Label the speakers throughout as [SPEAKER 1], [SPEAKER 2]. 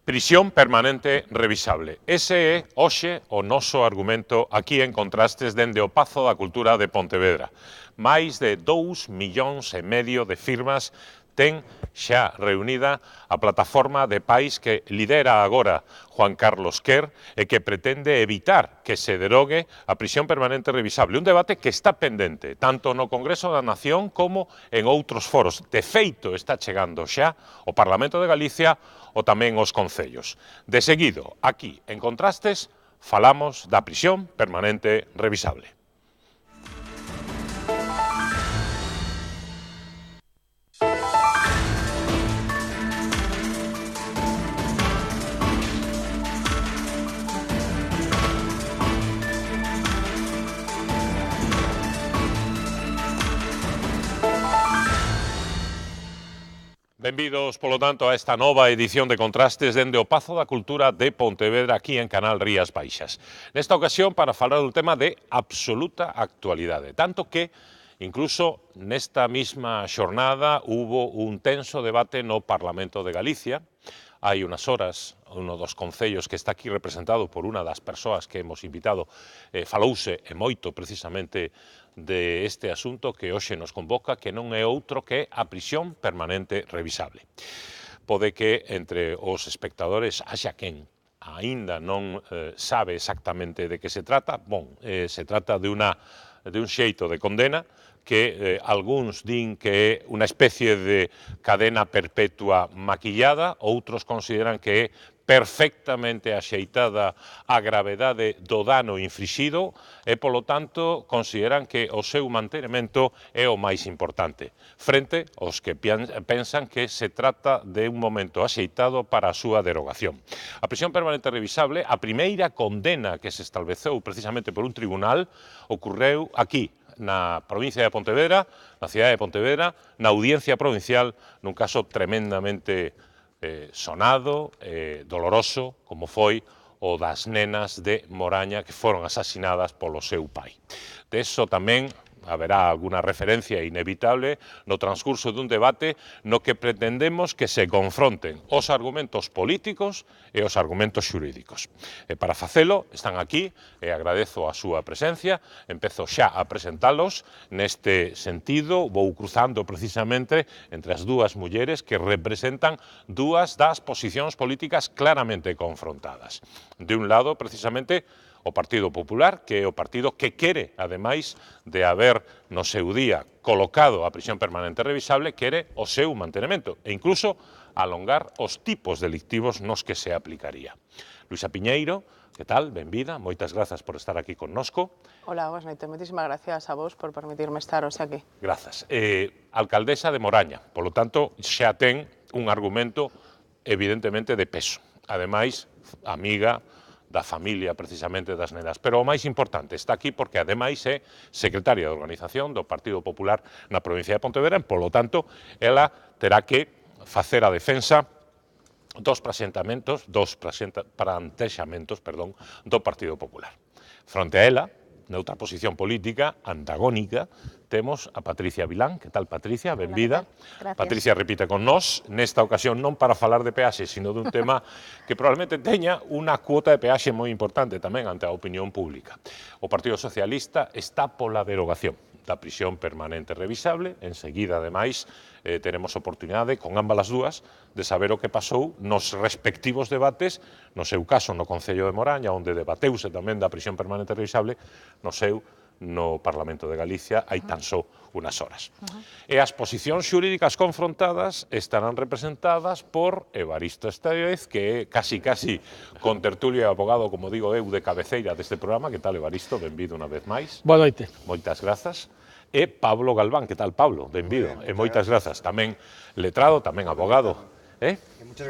[SPEAKER 1] Prisión permanente revisable. Ese é, hoxe, o noso argumento aquí en Contrastes dende o Pazo da Cultura de Pontevedra. Máis de 2,5 millóns de firmas ten xa reunida a plataforma de pais que lidera agora Juan Carlos Quer e que pretende evitar que se derogue a prisión permanente revisable. Un debate que está pendente, tanto no Congreso da Nación como en outros foros. De feito, está chegando xa o Parlamento de Galicia ou tamén os concellos. De seguido, aquí, en Contrastes, falamos da prisión permanente revisable. Benvidos, polo tanto, a esta nova edición de Contrastes dende o Pazo da Cultura de Pontevedra aquí en Canal Rías Baixas. Nesta ocasión para falar dun tema de absoluta actualidade, tanto que incluso nesta mesma xornada hubo un tenso debate no Parlamento de Galicia. Hai unas horas, uno dos concellos que está aquí representado por unha das persoas que hemos invitado, falouse e moito precisamente de este asunto que hoxe nos convoca, que non é outro que a prisión permanente revisable. Pode que entre os espectadores haxa quen aínda non sabe exactamente de que se trata. Se trata de un xeito de condena que algúns din que é unha especie de cadena perpetua maquillada, outros consideran que é perfectamente axeitada a gravedade do dano inflixido e, polo tanto, consideran que o seu mantenimento é o máis importante, frente aos que pensan que se trata de un momento axeitado para a súa derogación. A prisión permanente revisable, a primeira condena que se estableceu precisamente por un tribunal, ocorreu aquí, na provincia de Pontevedra, na cidade de Pontevedra, na audiencia provincial, nun caso tremendamente sonado, doloroso, como foi o das nenas de Moraña que foron asasinadas polo seu pai. De eso tamén haberá alguna referencia inevitable no transcurso dun debate no que pretendemos que se confronten os argumentos políticos e os argumentos xurídicos. E para facelo están aquí e agradezo a súa presencia, empezo xa a presentalos neste sentido, vou cruzando precisamente entre as dúas mulleres que representan dúas das posicións políticas claramente confrontadas. De un lado, precisamente, o Partido Popular, que é o partido que quere, ademais de haber no seu día colocado a prisión permanente revisable, quere o seu mantenimento e incluso alongar os tipos delictivos nos que se aplicaría. Luisa Piñeiro, que tal? Benvida, moitas grazas por estar aquí connosco.
[SPEAKER 2] Hola, boas noites, moitísimas gracias a vos por permitirme estar hoxe aquí.
[SPEAKER 1] Grazas. Alcaldesa de Moraña, polo tanto, xa ten un argumento evidentemente de peso. Ademais, amiga da familia precisamente das nenas. Pero o máis importante, está aquí porque ademais é secretaria de organización do Partido Popular na provincia de Pontevedra, e, polo tanto, ela terá que facer a defensa dos plantexamentos do Partido Popular. Fronte a ela, noutra posición política antagónica, temos a Patricia Vilán. Que tal, Patricia? Benvida. Patricia repite con nós, nesta ocasión non para falar de peaxe, sino dun tema que probablemente teña unha cuota de peaxe moi importante tamén ante a opinión pública. O Partido Socialista está pola derogación da prisión permanente revisable. Enseguida, ademais, teremos oportunidade, con ambas as dúas, de saber o que pasou nos respectivos debates, no seu caso no Concello de Moraña, onde debateuse tamén da prisión permanente revisable, no Parlamento de Galicia hai tan só unas horas. E as posicións xurídicas confrontadas estarán representadas por Evaristo Estévez, que é casi con tertulio e abogado, como digo eu, de cabeceira deste programa. Que tal, Evaristo? Benvido unha vez máis.
[SPEAKER 3] Boa noite.
[SPEAKER 1] Moitas grazas. E Pablo Galván. Que tal, Pablo? Benvido. E moitas grazas. Tamén letrado, tamén abogado.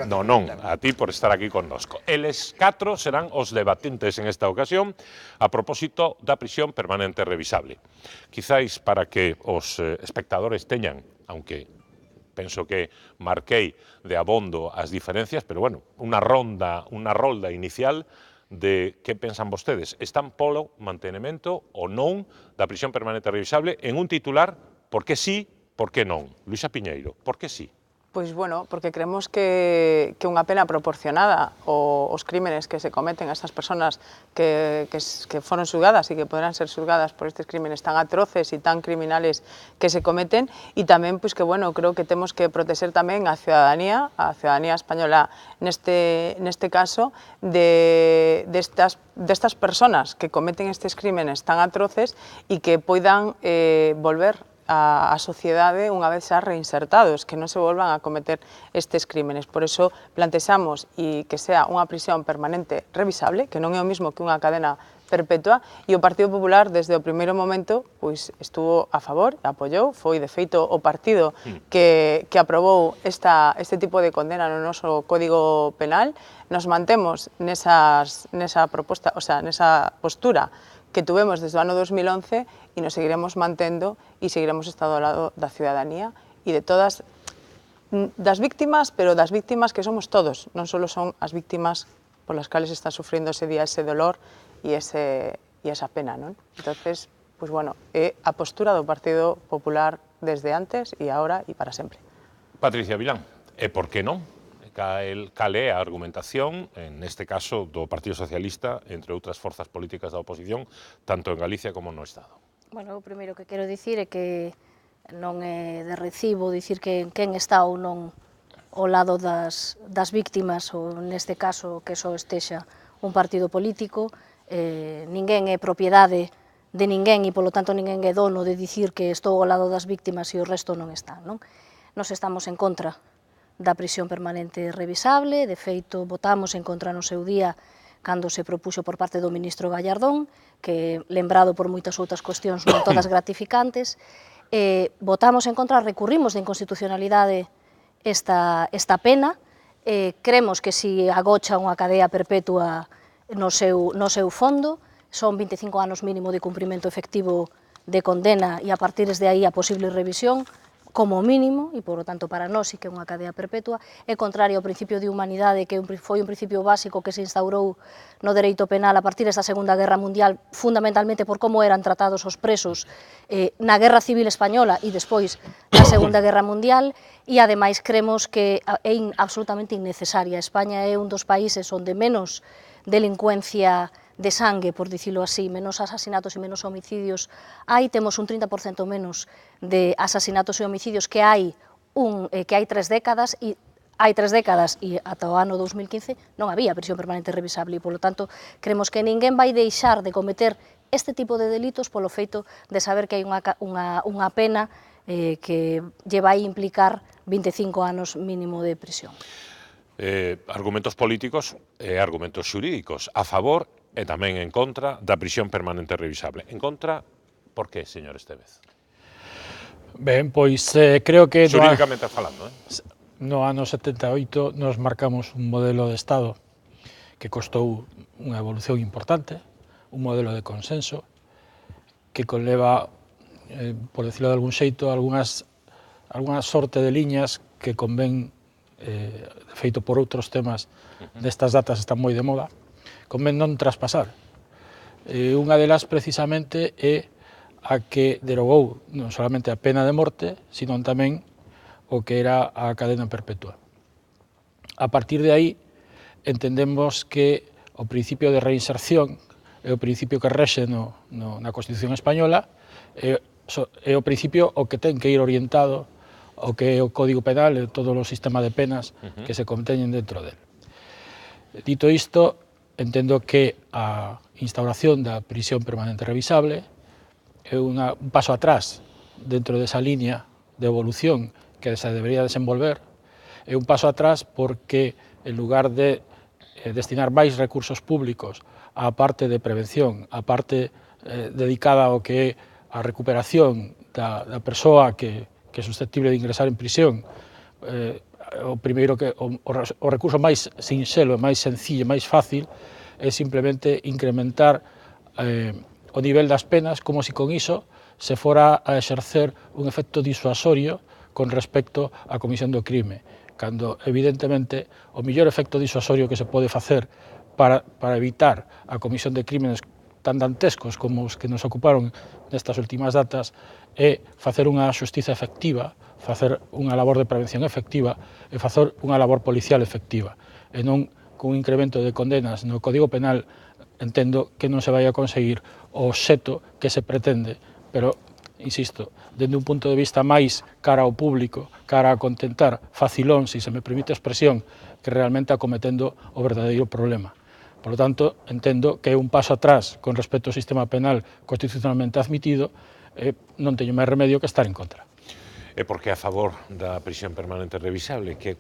[SPEAKER 1] Non, a ti por estar aquí connosco. Eles 4 serán os debatentes en esta ocasión a propósito da prisión permanente revisable. Quizáis para que os espectadores teñan, aunque penso que marquei de abondo as diferencias, pero bueno, unha rolda inicial de que pensan vostedes. Están polo mantenimento ou non da prisión permanente revisable en un titular, por que sí, por que non? Luisa Piñeiro, por que sí?
[SPEAKER 2] Pois, bueno, porque creemos que unha pena proporcionada aos crímenes que se cometen a estas persoas que foron xulgadas e que poderán ser xulgadas por estes crímenes tan atroces e tan criminales que se cometen, e tamén, pois, que, bueno, creo que temos que protexer tamén a ciudadanía española neste caso destas persoas que cometen estes crímenes tan atroces e que poidan volver a sociedade unha vez xa reinsertados, que non se volvan a cometer estes crímenes. Por iso plantexamos e que sea unha prisión permanente revisable, que non é o mismo que unha cadena perpetua, e o Partido Popular desde o primeiro momento pois estuvo a favor, apoiou, foi de feito o partido que aprobou este tipo de condena no noso Código Penal. Nos mantemos nesa proposta, o sea, nesa postura que tuvemos desde o ano 2011 e nos seguiremos mantendo e seguiremos estando ao lado da ciudadanía e de todas das víctimas, pero das víctimas que somos todos, non só son as víctimas polas cales está sufrindo ese día ese dolor e esa pena, non? Entonces, pois, bueno, é a postura do Partido Popular desde antes e agora e para sempre.
[SPEAKER 1] Patricia Vilán, e por que non? Cal é a argumentación, neste caso, do Partido Socialista, entre outras forzas políticas da oposición, tanto en Galicia como no Estado?
[SPEAKER 3] Bueno, o primeiro que quero dicir é que non é de recibo dicir que quen está ou non ao lado das víctimas, ou neste caso que só estexa un partido político. Ninguén é propiedade de ninguén e, polo tanto, ninguén é dono de dicir que estou ao lado das víctimas e o resto non está, non? Nos estamos en contra da prisión permanente revisable, de feito, votamos en contra no seu día cando se propuxo por parte do ministro Gallardón, que, lembrado por moitas outras cuestións non todas gratificantes, votamos en contra, recurrimos de inconstitucionalidade esta pena, cremos que si agocha unha cadea perpetua no seu fondo, son 25 anos mínimo de cumprimento efectivo de condena e a partir de aí a posible revisión, como mínimo, e, por lo tanto, para nós sí que é unha cadea perpetua, é contrario ao principio de humanidade, que foi un principio básico que se instaurou no dereito penal a partir desta Segunda Guerra Mundial, fundamentalmente por como eran tratados os presos na Guerra Civil Española e despois na Segunda Guerra Mundial, e, ademais, cremos que é absolutamente innecesaria. España é un dos países onde menos delincuencia de sangue, por dicilo así, menos asasinatos e menos homicidios hai, temos un 30% menos de asasinatos e homicidios que hai 3 décadas, e hai 3 décadas e ata o ano 2015 non había prisión permanente revisable e, polo tanto, creemos que ninguén vai deixar de cometer este tipo de delitos polo feito de saber que hai unha pena que lle vai implicar 25 anos mínimo de prisión.
[SPEAKER 1] Argumentos políticos e argumentos xurídicos a favor e tamén en contra da prisión permanente revisable. En contra, por que, señor Estévez?
[SPEAKER 4] Ben, pois creo que
[SPEAKER 1] xurídicamente falando,
[SPEAKER 4] no ano 78 nos marcamos un modelo de Estado que costou unha evolución importante, un modelo de consenso que conleva, por decirlo de algún xeito, alguna sorte de liñas que convén, de feito por outros temas destas datas están moi de moda, convén non traspasar. Unha delas, precisamente, é a que derogou non solamente a pena de morte, sino tamén o que era a cadena perpetua. A partir de aí, entendemos que o principio de reinserción é o principio que rexe na Constitución Española, é o principio o que ten que ir orientado ao que é o Código Penal e todo o sistema de penas que se conteñen dentro del. Dito isto, entendo que a instauración da prisión permanente revisable é un paso atrás dentro desa línea de evolución que se debería desenvolver, é un paso atrás porque, en lugar de destinar máis recursos públicos á parte de prevención, á parte dedicada ao que é a recuperación da persoa que é susceptible de ingresar en prisión, o recurso máis sinxelo, máis sencillo, máis fácil, é simplemente incrementar o nivel das penas, como se con iso se fora a exercer un efecto disuasorio con respecto á comisión do crime, cando, evidentemente, o mellor efecto disuasorio que se pode facer para evitar a comisión de crímenes tan dantescos como os que nos ocuparon nestas últimas datas é facer unha xustiza efectiva, facer unha labor de prevención efectiva e facer unha labor policial efectiva, e non cun incremento de condenas no Código Penal entendo que non se vai a conseguir o obxecto que se pretende, pero, insisto, dende un punto de vista máis cara ao público, cara a contentar facilón, se me permite a expresión, que realmente acometendo o verdadeiro problema. Por lo tanto, entendo que é un paso atrás con respecto ao sistema penal constitucionalmente admitido e non teño máis remedio que estar en contra.
[SPEAKER 1] E por que a favor da prisión permanente revisable? Que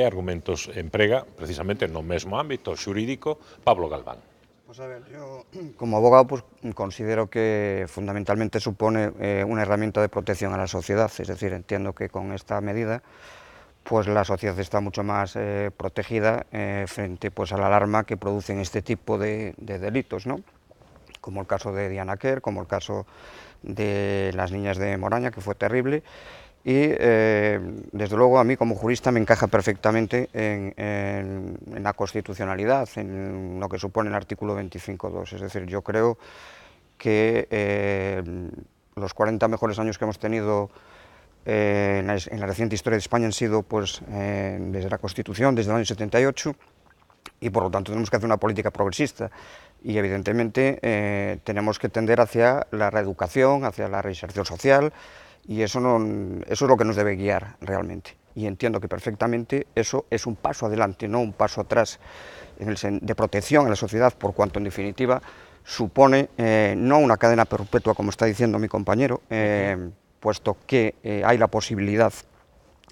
[SPEAKER 1] argumentos emprega, precisamente no mesmo ámbito xurídico, Pablo Galván?
[SPEAKER 5] Pues a ver, yo como abogado pues, considero que fundamentalmente supone una herramienta de protección a la sociedad, es decir, entiendo que con esta medida pues la sociedad está mucho más protegida frente pues, a la alarma que producen este tipo de delitos, ¿no? Como el caso de Diana Quer, como el caso de las niñas de Moraña, que fue terrible, y desde luego a mí como jurista me encaja perfectamente en la constitucionalidad, en lo que supone el artículo 25.2, es decir, yo creo que los 40 mejores años que hemos tenido en la reciente historia de España han sido pues, desde la Constitución, desde el año 78, y por lo tanto tenemos que hacer una política progresista y evidentemente tenemos que tender hacia la reeducación, hacia la reinserción social, y eso es lo que nos debe guiar realmente. Y entiendo que perfectamente eso es un paso adelante, no un paso atrás de protección a la sociedad, por cuanto en definitiva supone no una cadena perpetua, como está diciendo mi compañero, puesto que hay la posibilidad,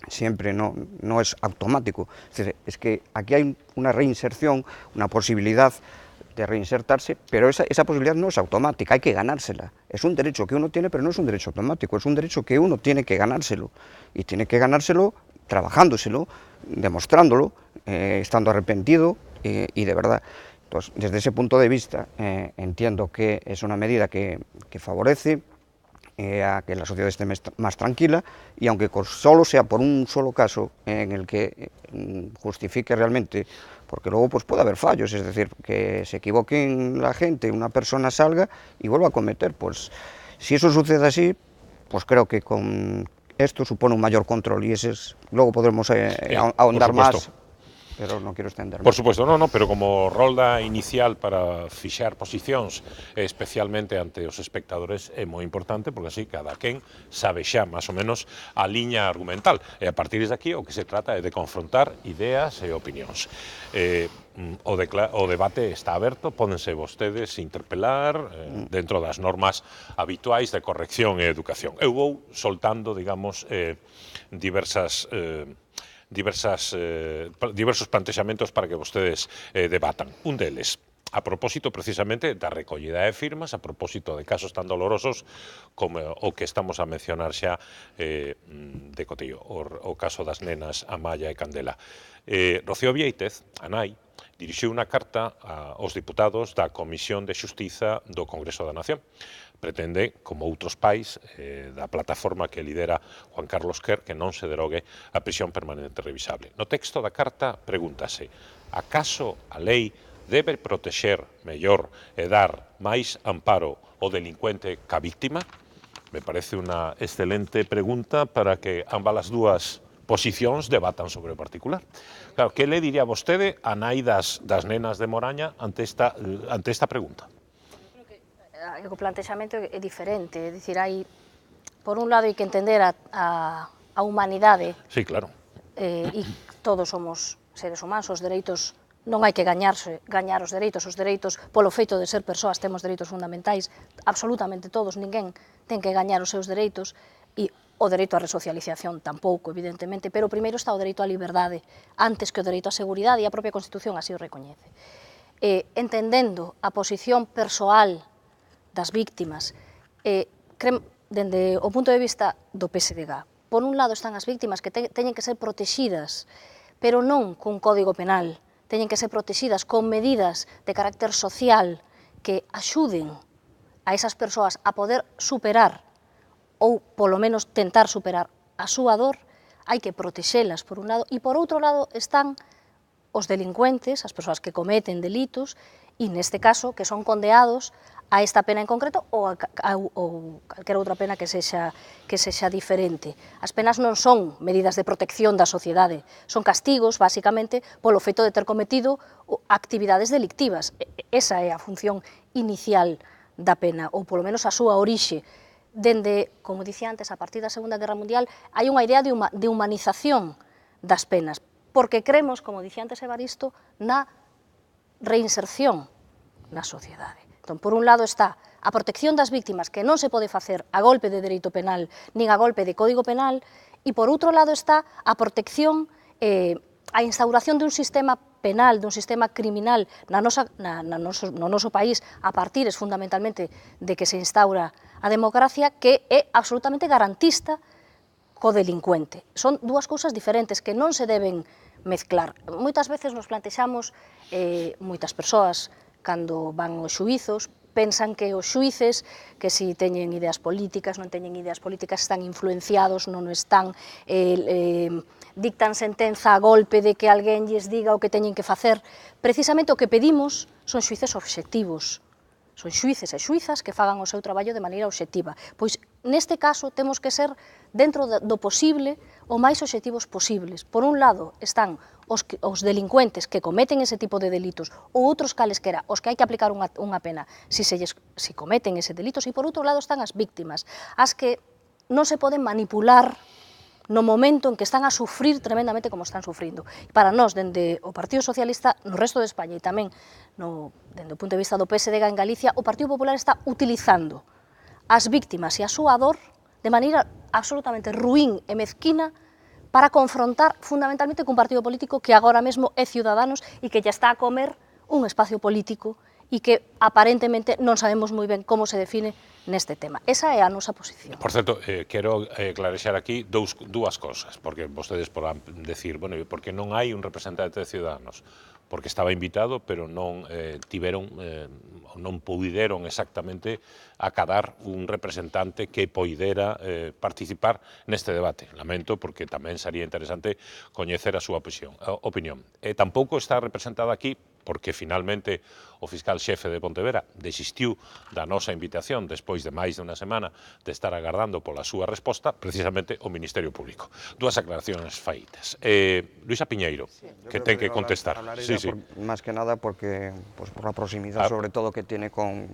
[SPEAKER 5] siempre no es automático, es que aquí hay una reinserción, una posibilidad de reinsertarse, pero esa posibilidad no es automática, hay que ganársela. Es un derecho que uno tiene, pero no es un derecho automático, es un derecho que uno tiene que ganárselo, y tiene que ganárselo trabajándoselo, demostrándolo, estando arrepentido y de verdad. Entonces, desde ese punto de vista, entiendo que es una medida que favorece a que la sociedad esté más tranquila, y aunque solo sea por un solo caso en el que justifique realmente, porque luego pues puede haber fallos, es decir, que se equivoquen la gente, una persona salga y vuelva a cometer, pues si eso sucede así, pues creo que con esto supone un mayor control, y ese es, luego podremos ahondar más. Pero non quero extenderme.
[SPEAKER 1] Por supuesto, non, pero como rolda inicial para fixar posicións, especialmente ante os espectadores, é moi importante, porque así cada quen sabe xa, máis ou menos, a liña argumental. E a partir de aquí o que se trata é de confrontar ideas e opinións. O debate está aberto, pódense vostedes interpelar dentro das normas habituais de corrección e educación. Eu vou soltando, digamos, diversos plantexamentos para que vostedes debatan. Un deles, a propósito precisamente da recollida de firmas, a propósito de casos tan dolorosos como o que estamos a mencionar xa de Cotillo, o caso das nenas Amaya e Candela. Rocío Viéitez, a nai, dirixiu unha carta aos diputados da Comisión de Xustiza do Congreso da Nación. Pretende, como outros pais da plataforma que lidera Juan Carlos Quer, que non se derogue a prisión permanente revisable. No texto da carta pregúntase: acaso a lei debe protexer mellor e dar máis amparo ao delincuente ca víctima? Me parece unha excelente pregunta para que ambas as dúas posicións debatan sobre o particular. Claro, que le diría vostede a nai das nenas de Moraña ante esta pregunta?
[SPEAKER 3] O plantexamento é diferente, é dicir, hai, por un lado, hai que entender a humanidade.
[SPEAKER 1] Sí, claro.
[SPEAKER 3] E todos somos seres humanos, os dereitos non hai que gañar os dereitos polo feito de ser persoas, temos dereitos fundamentais, absolutamente todos, ninguén ten que gañar os seus dereitos, e o dereito á resocialización tampouco, evidentemente, pero primeiro está o dereito á liberdade, antes que o dereito á seguridade, e a propia Constitución así o recoñece. Entendendo a posición persoal das víctimas, dende o punto de vista do PSDG. Por un lado están as víctimas que teñen que ser protegidas, pero non cun código penal, teñen que ser protegidas con medidas de carácter social que axuden a esas persoas a poder superar, ou polo menos tentar superar a súa dor. Hai que protexelas por un lado, e por outro lado están os delincuentes, as persoas que cometen delitos, e neste caso que son condeados a esta pena en concreto ou calquera outra pena que sexa diferente. As penas non son medidas de protección da sociedade, son castigos, basicamente, polo feito de ter cometido actividades delictivas. Esa é a función inicial da pena, ou polo menos a súa orixe. Dende, como dicía antes, a partir da Segunda Guerra Mundial, hai unha idea de humanización das penas, porque cremos, como dicía antes Evaristo, na reinserción na sociedade. Entón, por un lado está a protección das víctimas, que non se pode facer a golpe de dereito penal, nin a golpe de código penal, e por outro lado está a protección, a instauración dun sistema penal, dun sistema criminal no noso país, a partir fundamentalmente de que se instaura a democracia, que é absolutamente garantista co delincuente. Son dúas cousas diferentes que non se deben mezclar. Moitas veces nos plantexamos, moitas persoas, cando van aos xuizos, pensan que os xuíces, que si teñen ideas políticas, non teñen ideas políticas, están influenciados, non están, dictan sentenza a golpe de que alguén lles diga o que teñen que facer. Precisamente o que pedimos son xuíces obxectivos, son xuíces e xuizas que fagan o seu traballo de maneira obxectiva. Pois, neste caso, temos que ser, dentro do posible, o máis obxectivos posibles. Por un lado, están os delincuentes que cometen ese tipo de delitos, ou outros cales que era, os que hai que aplicar unha pena se cometen ese delitos, e por outro lado están as víctimas, as que non se poden manipular no momento en que están a sufrir tremendamente como están sufrindo. Para nós, dende o Partido Socialista, no resto de España e tamén dende o punto de vista do PSD en Galicia, o Partido Popular está utilizando as víctimas e a súa dor de maneira absolutamente ruín e mezquina para confrontar fundamentalmente cun partido político que agora mesmo é Ciudadanos e que ya está a comer un espacio político e que aparentemente non sabemos moi ben como se define neste tema. Esa é a nosa posición.
[SPEAKER 1] Por certo, quero clarexar aquí dúas cosas, porque vostedes podrán decir, bueno, porque non hai un representante de Ciudadanos, porque estaba invitado, pero non non puideron exactamente acadar un representante que poidera participar neste debate. Lamento, porque tamén sería interesante coñecer a súa opinión. Tampouco está representada aquí, porque finalmente o fiscal xefe de Pontevedra desistiu da nosa invitación despois de máis de unha semana de estar agardando pola súa resposta, precisamente o Ministerio Público. Dúas aclaracións feitas. Luisa Piñeiro, que ten que contestar.
[SPEAKER 5] Más que nada porque, por la proximidade, sobre todo, que tiene con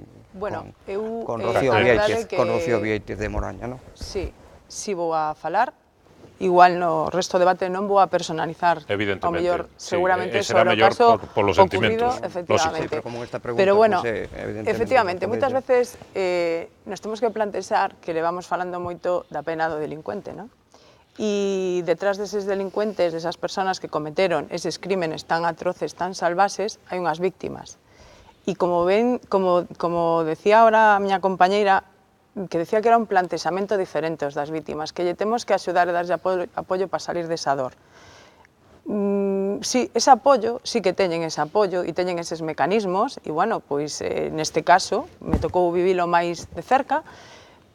[SPEAKER 5] Rocío Viéitez de Moraña, ¿no?
[SPEAKER 2] Sí, si vou a falar. Igual no resto do debate non vou a personalizar, ao mellor, seguramente, sobre o caso ocurrido, efectivamente. Pero bueno, efectivamente, moitas veces nos temos que plantexar que levamos falando moito da pena do delincuente, non? E detrás deses delincuentes, desas persoas que cometeron eses crímenes tan atroces, tan salvaxes, hai unhas víctimas. E como decía ahora a miña compañeira, que decía que era un plantexamento diferente os das vítimas, que lle temos que axudar e darlle apoio para salir desa dor. Sí, ese apoio, sí que teñen ese apoio e teñen eses mecanismos, e, bueno, pois, neste caso, me tocou vivilo máis de cerca,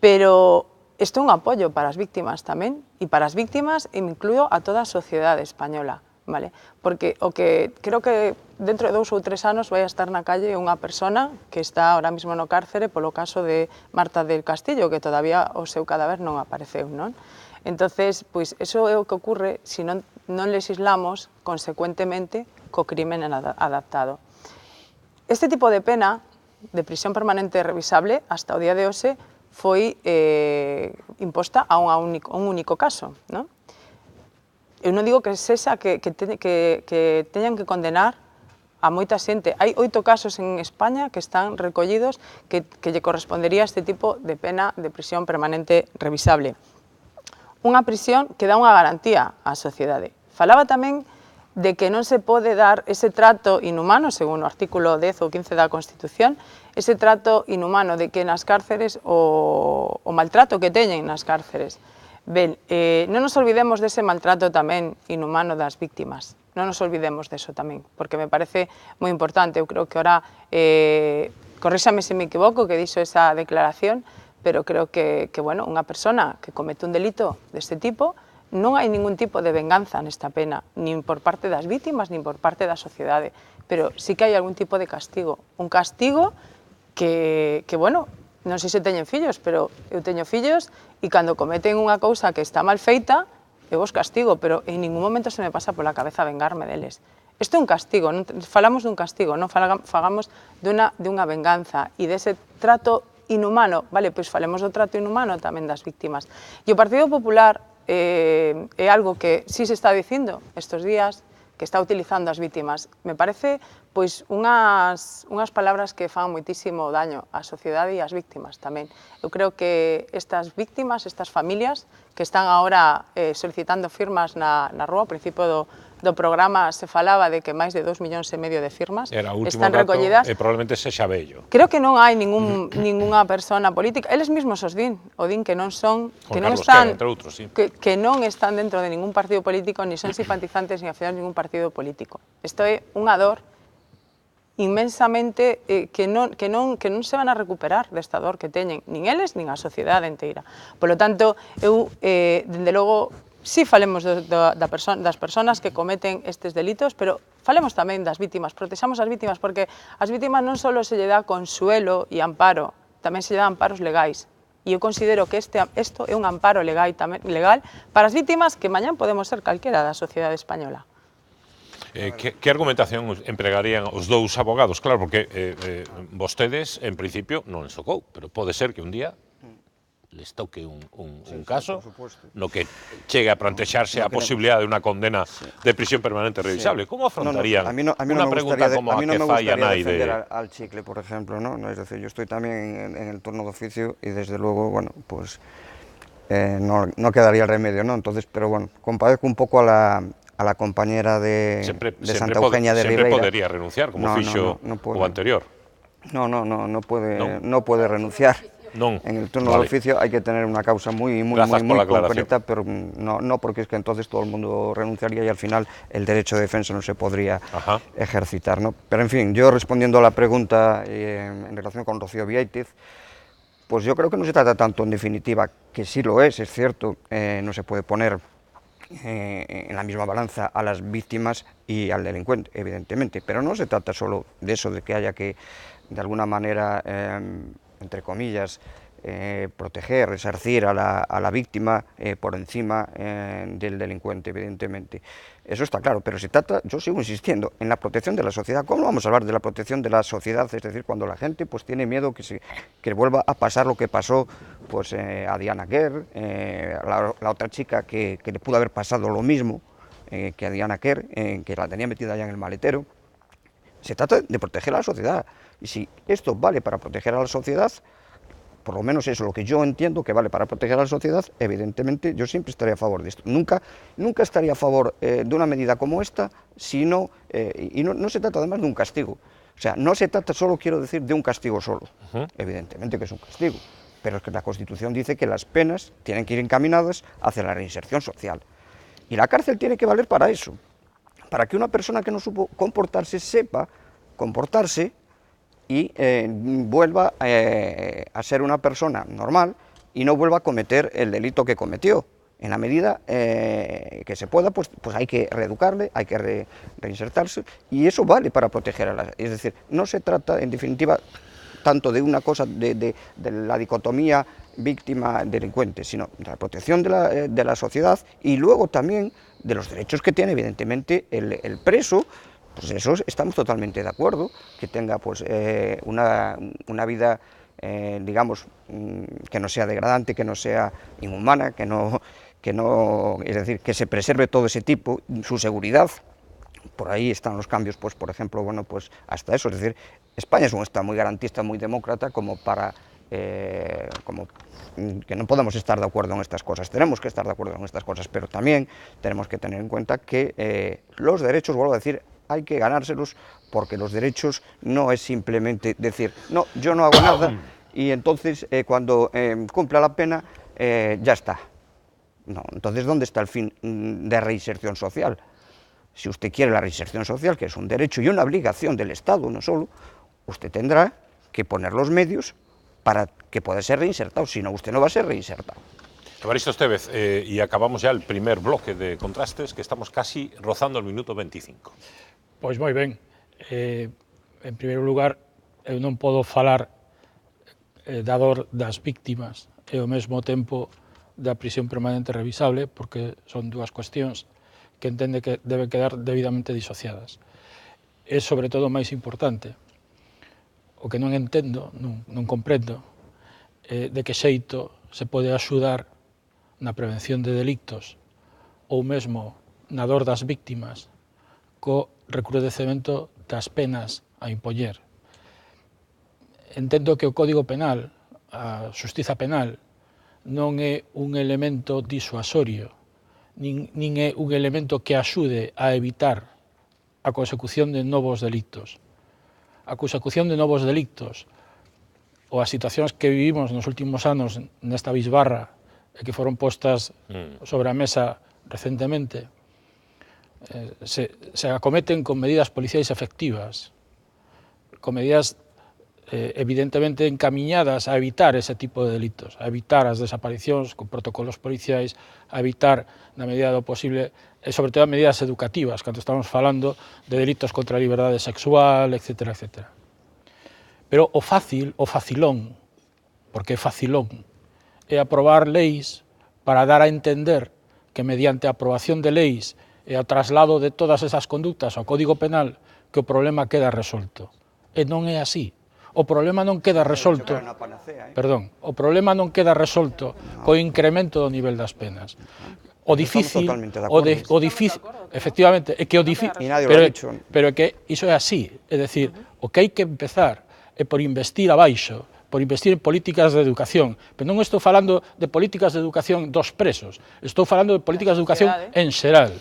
[SPEAKER 2] pero isto é un apoio para as víctimas tamén, e para as víctimas incluo a toda a sociedade española, vale? Porque o que creo que dentro de 2 ou 3 anos vai a estar na calle unha persona que está ahora mesmo no cárcere polo caso de Marta del Castillo, que todavía o seu cadáver non apareceu, non? Entonces, pois, eso é o que ocurre se non legislamos consecuentemente co crimen adaptado. Este tipo de pena de prisión permanente revisable hasta o día de hoxe foi imposta a un único caso, non? Eu non digo que sexa que teñan que condenar a moita xente. Hai 8 casos en España que están recollidos que lle correspondería este tipo de pena de prisión permanente revisable. Unha prisión que dá unha garantía á sociedade. Falaba tamén de que non se pode dar ese trato inhumano, según o artículo 10 ou 15 da Constitución, ese trato inhumano de que nas cárceres o maltrato que teñen nas cárceres. Ben, non nos olvidemos dese maltrato tamén inhumano das víctimas. Non nos olvidemos deso tamén, porque me parece moi importante. Eu creo que ahora, corríxame se me equivoco, que dixo esa declaración, pero creo que bueno, unha persona que comete un delito deste tipo non hai ningún tipo de venganza nesta pena, nin por parte das vítimas, nin por parte da sociedade, pero sí que hai algún tipo de castigo. Un castigo que bueno, non sei se teñen fillos, pero eu teño fillos e cando cometen unha cousa que está mal feita, eu os castigo, pero en ningún momento se me pasa pola cabeza vengarme deles. Isto é un castigo, non falamos dun castigo, non fagamos dunha venganza e dese trato inhumano, vale, pois falemos do trato inhumano tamén das víctimas. E o Partido Popular é algo que sí se está dicindo estes días, que está utilizando as vítimas. Me parece pois unhas palabras que fan moitísimo daño á sociedade e ás víctimas tamén. Eu creo que estas víctimas, estas familias que están agora solicitando firmas na rúa, ao principio do programa se falaba de que máis de 2,5 millóns de firmas están recollidas.
[SPEAKER 1] E probablemente sexa bello.
[SPEAKER 2] Creo que non hai ningunha persona política, eles mesmos os din que non son, que non están, que non están dentro de ningún partido político, ni son simpatizantes ni afiliados a ningún partido político. Isto é unha dor inmensamente que non se van a recuperar desta dor que teñen, nin eles, nin a sociedade inteira. Polo tanto, eu, dende logo, sí falemos das persoas que cometen estes delitos, pero falemos tamén das vítimas, protexamos as vítimas, porque as vítimas non só se lle dá consuelo e amparo, tamén se lle dá amparos legais. E eu considero que isto é un amparo legal para as vítimas que mañán podemos ser calquera da sociedade española.
[SPEAKER 1] Que argumentación empregarían os dous abogados? Claro, porque vostedes, en principio, non les tocou, pero pode ser que un día les toque un caso no que chegue a plantexarse a posibilidade de unha condena de prisión permanente revisable. Como afrontarían unha pregunta como a que fai a nai de...
[SPEAKER 5] al chicle, por ejemplo, ¿no? Es decir, yo estoy también en el turno de oficio y desde luego, bueno, pues no quedaría el remedio, ¿no? Entonces, pero bueno, compadezco un poco a la compañera de Santa Eugenia de Ribeira.
[SPEAKER 1] Sempre podería renunciar, como fixo o anterior.
[SPEAKER 5] No puede renunciar. En el turno de oficio hay que tener una causa muy concreta, pero no porque es que entonces todo el mundo renunciaría y al final el derecho de defensa no se podría ejercitar, ¿no? Pero en fin, yo respondiendo a la pregunta en relación con Rocío Viéitez, pues yo creo que no se trata tanto en definitiva, que sí lo es cierto, no se puede poner en la misma balanza a las víctimas y al delincuente, evidentemente, pero no se trata solo de eso, de que haya que, de alguna manera, entre comillas, proteger, resarcir a la víctima por encima del delincuente, evidentemente. Eso está claro, pero se trata, yo sigo insistiendo, en la protección de la sociedad. ¿Cómo vamos a hablar de la protección de la sociedad? Es decir, cuando la gente pues tiene miedo que vuelva a pasar lo que pasó pues, a Diana Quer, la otra chica que le pudo haber pasado lo mismo que a Diana Quer, que la tenía metida ya en el maletero. Se trata de proteger a la sociedad. Y si esto vale para proteger a la sociedad, por lo menos eso es lo que yo entiendo que vale para proteger a la sociedad, evidentemente yo siempre estaré a favor de esto. Nunca estaría a favor de una medida como esta, sino, y no se trata además de un castigo. O sea, no se trata solo, quiero decir, de un castigo solo. Evidentemente que es un castigo, pero es que la Constitución dice que las penas tienen que ir encaminadas hacia la reinserción social. Y la cárcel tiene que valer para eso, para que una persona que no supo comportarse sepa comportarse y vuelva a ser una persona normal y no vuelva a cometer el delito que cometió. En la medida que se pueda, pues hay que reeducarle, hay que reinsertarse, y eso vale para proteger a la... Es decir, no se trata, en definitiva, tanto de una cosa de la dicotomía víctima-delincuente, sino de la protección de la sociedad y luego también de los derechos que tiene, evidentemente, el preso. Pues eso estamos totalmente de acuerdo, que tenga pues una vida, digamos, que no sea degradante, que no sea inhumana, que no, es decir, que se preserve todo ese tipo, su seguridad. Por ahí están los cambios, pues por ejemplo, bueno, pues hasta eso, es decir, España es un Estado muy garantista, muy demócrata, como para que no podemos estar de acuerdo en estas cosas. Tenemos que estar de acuerdo en estas cosas, pero también tenemos que tener en cuenta que los derechos, vuelvo a decir, hay que ganárselos, porque los derechos no es simplemente decir, no, yo no hago nada y entonces cuando cumpla la pena ya está. No, entonces ¿dónde está el fin de reinserción social? Si usted quiere la reinserción social, que es un derecho y una obligación del Estado, no solo, usted tendrá que poner los medios para que pueda ser reinsertado, si no, usted no va a ser reinsertado.
[SPEAKER 1] Evaristo Estévez, y acabamos ya el primer bloque de contrastes, que estamos casi rozando el minuto 25.
[SPEAKER 4] Pois moi ben. En primeiro lugar, eu non podo falar da dor das víctimas e ao mesmo tempo da prisión permanente revisable, porque son dúas cuestións que entende que deben quedar debidamente disociadas. É sobre todo máis importante. O que non entendo, non comprendo, de que xeito se pode axudar na prevención de delictos ou mesmo na dor das víctimas co recrudecemento das penas a impoñer. Entendo que o Código Penal, a xustiza penal, non é un elemento disuasorio, nin é un elemento que axude a evitar a consecución de novos delictos. A consecución de novos delictos ou as situacións que vivimos nos últimos anos nesta bisbarra e que foron postas sobre a mesa recentemente, se acometen con medidas policiais efectivas, con medidas evidentemente encamiñadas a evitar ese tipo de delitos, a evitar as desaparicións con protocolos policiais, a evitar, na medida do posible, e sobre todo medidas educativas, cando estamos falando de delitos contra a liberdade sexual, etc. etc. Pero o facilón, porque é facilón, é aprobar leis para dar a entender que mediante a aprobación de leis e o traslado de todas esas conductas ao Código Penal que o problema queda resolto. E non é así. O problema non queda resolto, perdón, o problema non queda resolto co incremento do nivel das penas. O difícil, efectivamente, é que o difícil, pero é que iso é así, é dicir, o que hai que empezar é por investir abaixo, por investir en políticas de educación, pero non estou falando de políticas de educación dos presos, estou falando de políticas de educación en xeral.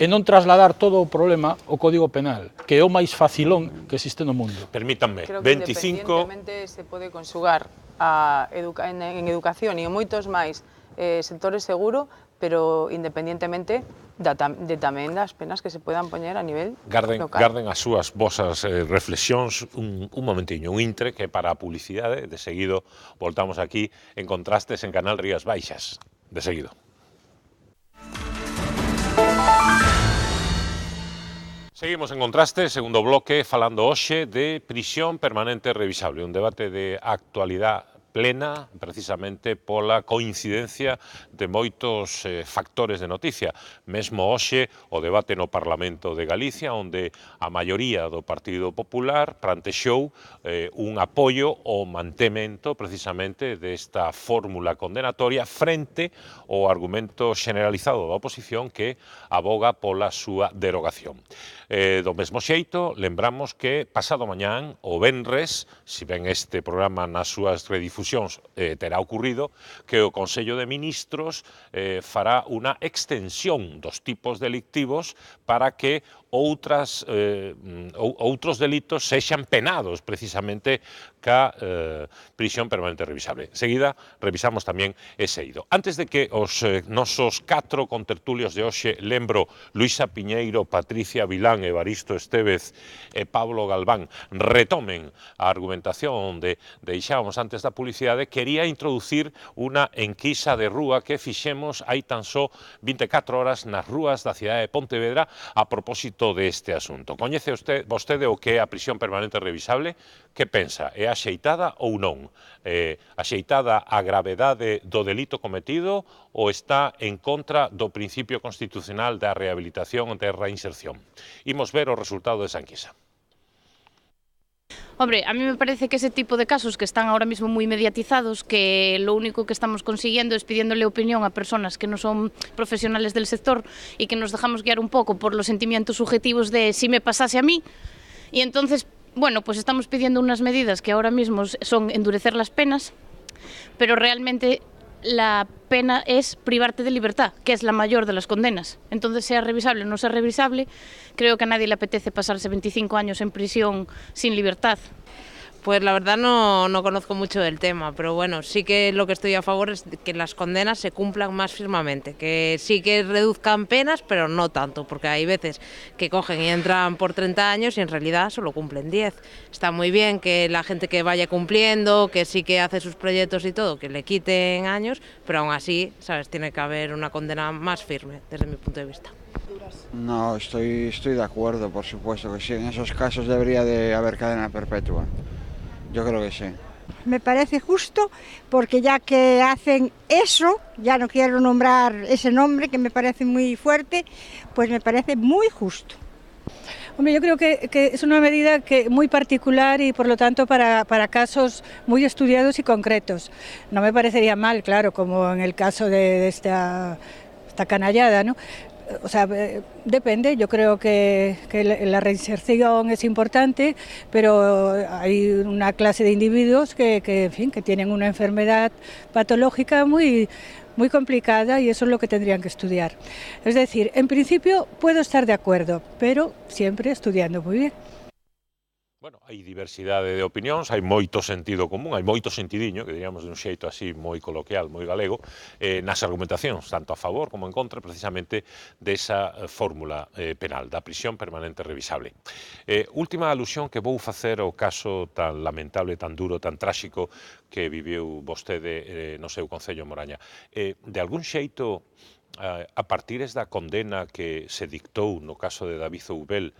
[SPEAKER 4] E non trasladar todo o problema ao Código Penal, que é o máis facilón que existe no mundo.
[SPEAKER 1] Permítanme,
[SPEAKER 2] Creo que
[SPEAKER 1] 25...
[SPEAKER 2] independentemente se pode conxugar en educación e en moitos máis sectores seguro, pero independentemente de tamén das penas que se podan poñer a nivel local.
[SPEAKER 1] Garden as súas vosas reflexións un momentiño, un intre que para a publicidade, de seguido voltamos aquí en Contrastes en Canal Rías Baixas, de seguido. Seguimos en Contraste, segundo bloque, falando hoxe de prisión permanente revisable, un debate de actualidade plena, precisamente pola coincidencia de moitos factores de noticia. Mesmo hoxe o debate no Parlamento de Galicia, onde a maioría do Partido Popular plantexou un apoio ao mantemento precisamente desta fórmula condenatoria frente ao argumento generalizado da oposición que aboga pola súa derogación. Do mesmo xeito, lembramos que pasado mañán, o venres, si ben este programa nas súas redifusións terá ocurrido, que o Consello de Ministros fará unha extensión dos tipos delictivos para que outros delitos sexan penados precisamente ca prisión permanente revisable. Seguida, revisamos tamén ese eido. Antes de que os nosos 4 contertulios de hoxe, lembro Luisa Piñeiro, Patricia Vilán, Evaristo Estévez e Pablo Galván, retomen a argumentación onde deixábamos antes da publicidade, quería introducir unha enquisa de rúa que fixemos hai tan só 24 horas nas rúas da cidade de Pontevedra a propósito deste asunto. Coñece vostede o que é a prisión permanente revisable? Que pensa? É axeitada ou non? Axeitada a gravedade do delito cometido ou está en contra do principio constitucional da rehabilitación e da reinserción? Imos ver o resultado desa enquisa.
[SPEAKER 6] Hombre, a mí me parece que ese tipo de casos que están ahora mismo muy mediatizados, que lo único que estamos consiguiendo es pidiéndole opinión a personas que no son profesionales del sector y que nos dejamos guiar un poco por los sentimientos subjetivos de si me pasase a mí, y entonces, bueno, pues estamos pidiendo unas medidas que ahora mismo son endurecer las penas, pero realmente la pena es privarte de libertad, que es la mayor de las condenas. Entonces, sea revisable o no sea revisable, creo que a nadie le apetece pasarse 25 años en prisión sin libertad.
[SPEAKER 7] Pues la verdad no conozco mucho del tema, pero bueno, sí que lo que estoy a favor es que las condenas se cumplan más firmemente, que sí que reduzcan penas, pero no tanto, porque hay veces que cogen y entran por 30 años y en realidad solo cumplen 10. Está muy bien que la gente que vaya cumpliendo, que sí que hace sus proyectos y todo, que le quiten años, pero aún así, ¿sabes? Tiene que haber una condena más firme, desde mi punto de vista.
[SPEAKER 8] No, estoy de acuerdo, por supuesto que sí. En esos casos debería de haber cadena perpetua. Yo creo que sí.
[SPEAKER 9] Me parece justo porque ya que hacen eso, ya no quiero nombrar ese nombre que me parece muy fuerte, pues me parece muy justo.
[SPEAKER 10] Hombre, yo creo que es una medida muy particular y por lo tanto para casos muy estudiados y concretos. No me parecería mal, claro, como en el caso de esta canallada, ¿no? O sea, depende, yo creo que la reinserción es importante, pero hay una clase de individuos en fin, que tienen una enfermedad patológica muy complicada y eso es lo que tendrían que estudiar. Es decir, en principio puedo estar de acuerdo, pero siempre estudiando muy bien.
[SPEAKER 1] Bueno, hai diversidade de opinións, hai moito sentido común, hai moito sentidiño, que diríamos de un xeito así moi coloquial, moi galego, nas argumentacións, tanto a favor como en contra, precisamente, desa fórmula penal, da prisión permanente revisable. Última alusión que vou facer ao caso tan lamentable, tan duro, tan tráxico que viviu vostede no seu concello Moraña. De algún xeito, a partires da condena que se dictou no caso de David Zoubel,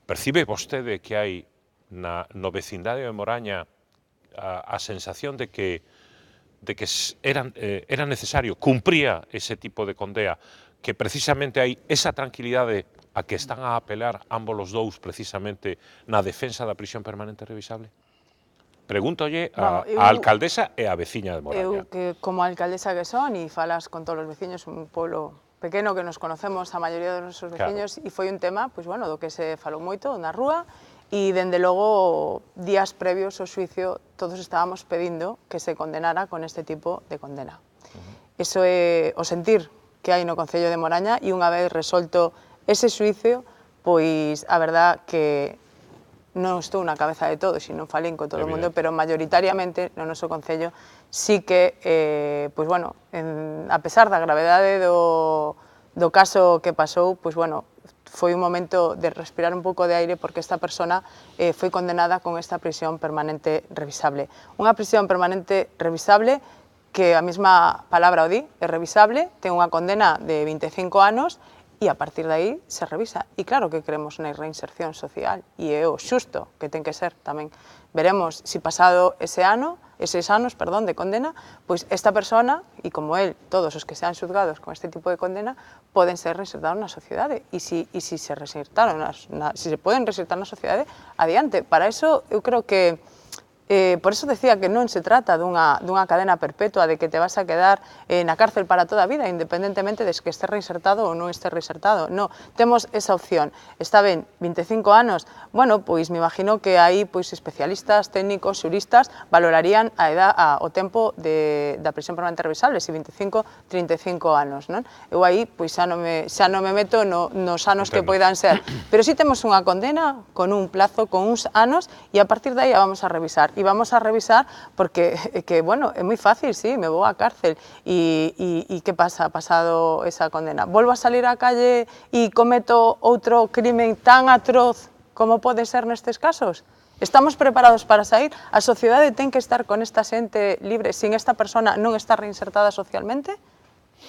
[SPEAKER 1] percibe vostede que hai no vecindade de Moraña a sensación de que era necesario, cumpría ese tipo de condena, que precisamente hai esa tranquilidade a que están a apelar ambos os dous precisamente na defensa da prisión permanente revisable? Pregúntolle a alcaldesa e a veciña de Moraña.
[SPEAKER 2] Eu, que como alcaldesa que son, e falas con todos os veciños, un pueblo pequeno que nos conocemos a maioría dos nosos veciños, e foi un tema, pois bueno, do que se falou moito na rúa, e, dende logo, días previos ao xuicio, todos estábamos pedindo que se condenara con este tipo de condena. Eso é o sentir que hai no Concello de Moraña, e unha vez resolto ese xuicio, pois a verdad que non estou na cabeza de todos, e non falín con todo o mundo, pero maioritariamente no noso Concello sí que, pois bueno, a pesar da gravedade do caso que pasou, pois bueno, foi un momento de respirar un pouco de aire porque esta persona foi condenada con esta prisión permanente revisable. Unha prisión permanente revisable que a mesma palabra o di, é revisable, ten unha condena de 25 anos e a partir de aí se revisa. E claro que queremos unha reinserción social e é o xusto que ten que ser tamén. Veremos se pasado eses anos de condena, pois esta persona, e como él, todos os que sean xuzgados con este tipo de condena, poden ser reinsertados na sociedade. E se se reinsertaron, se se poden reinsertar na sociedade, adiante. Para eso, eu creo que por eso decía que non se trata dunha cadena perpetua, de que te vas a quedar na cárcel para toda a vida, independentemente de que estés reinsertado ou non estés reinsertado. No, temos esa opción. Está ben, 25 anos, bueno, pois me imagino que aí pois especialistas, técnicos, xuristas, valorarían a edad, o tempo da prisión permanente revisable, se 25, 35 anos, non? Eu aí pois xa non me meto nos anos que poidan ser, pero si temos unha condena con un plazo, con uns anos, e a partir de aí a vamos a revisar. E vamos a revisar porque, bueno, é moi fácil, sí, me vou á cárcel. E que pasa pasado esa condena? Volvo a salir á calle e cometo outro crimen tan atroz como pode ser nestes casos? Estamos preparados para sair? A sociedade ten que estar con esta xente libre sin esta persona non está reinsertada socialmente?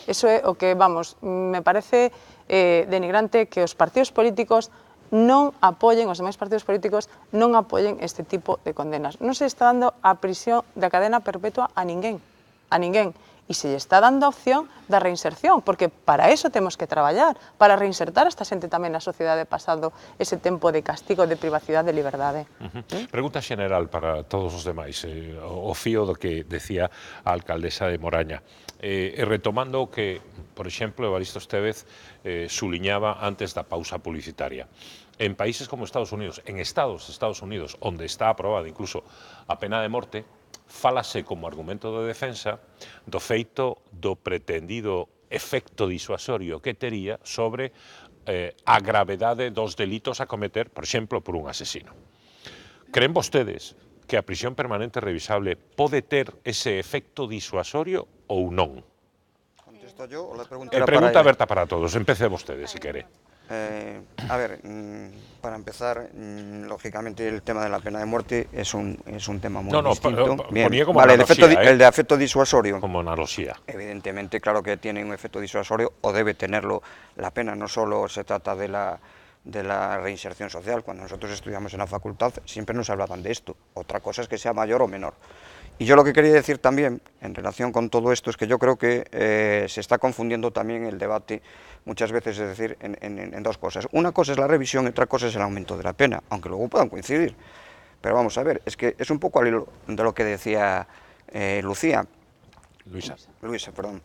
[SPEAKER 2] Eso é o que, vamos, me parece denigrante que os partidos políticos non apoyen, os demais partidos políticos non apoyen este tipo de condenas. Non se está dando a prisión da cadena perpetua a ninguén, e se lle está dando a opción da reinserción, porque para eso temos que traballar, para reinsertar a esta xente tamén na sociedade pasando ese tempo de castigo, de privacidade, de liberdade.
[SPEAKER 1] Pregunta xeneral para todos os demais, o fío do que decía a alcaldesa de Moraña. Retomando o que, por exemplo, Evaristo Estévez suliñaba antes da pausa publicitaria. En países como Estados Unidos, Estados Unidos, onde está aprobada incluso a pena de morte, fálase como argumento de defensa do feito do pretendido efecto disuasorio que tería sobre a gravedade dos delitos a cometer, por exemplo, por un asesino. Creen vostedes que a prisión permanente revisable pode ter ese efecto disuasorio ou non?
[SPEAKER 5] Contesto yo ou la pregunta
[SPEAKER 1] Pregunta aberta para todos. Empece vostede, se quere.
[SPEAKER 5] A ver, para empezar, lógicamente el tema de la pena de muerte es un tema muy distinto.
[SPEAKER 1] Ponía como
[SPEAKER 5] vale,
[SPEAKER 1] analogía,
[SPEAKER 5] el de efecto disuasorio.
[SPEAKER 1] Como analogía.
[SPEAKER 5] Evidentemente, claro que tiene un efecto disuasorio o debe tenerlo. La pena no solo se trata de la reinserción social. Cuando nosotros estudiamos en la facultad siempre nos hablaban de esto. Otra cosa es que sea mayor o menor. Y yo lo que quería decir también, en relación con todo esto, es que yo creo que se está confundiendo también el debate muchas veces, es decir, en dos cosas. Una cosa es la revisión y otra cosa es el aumento de la pena, aunque luego puedan coincidir. Pero vamos a ver, es que es un poco al hilo de lo que decía Luisa, perdón.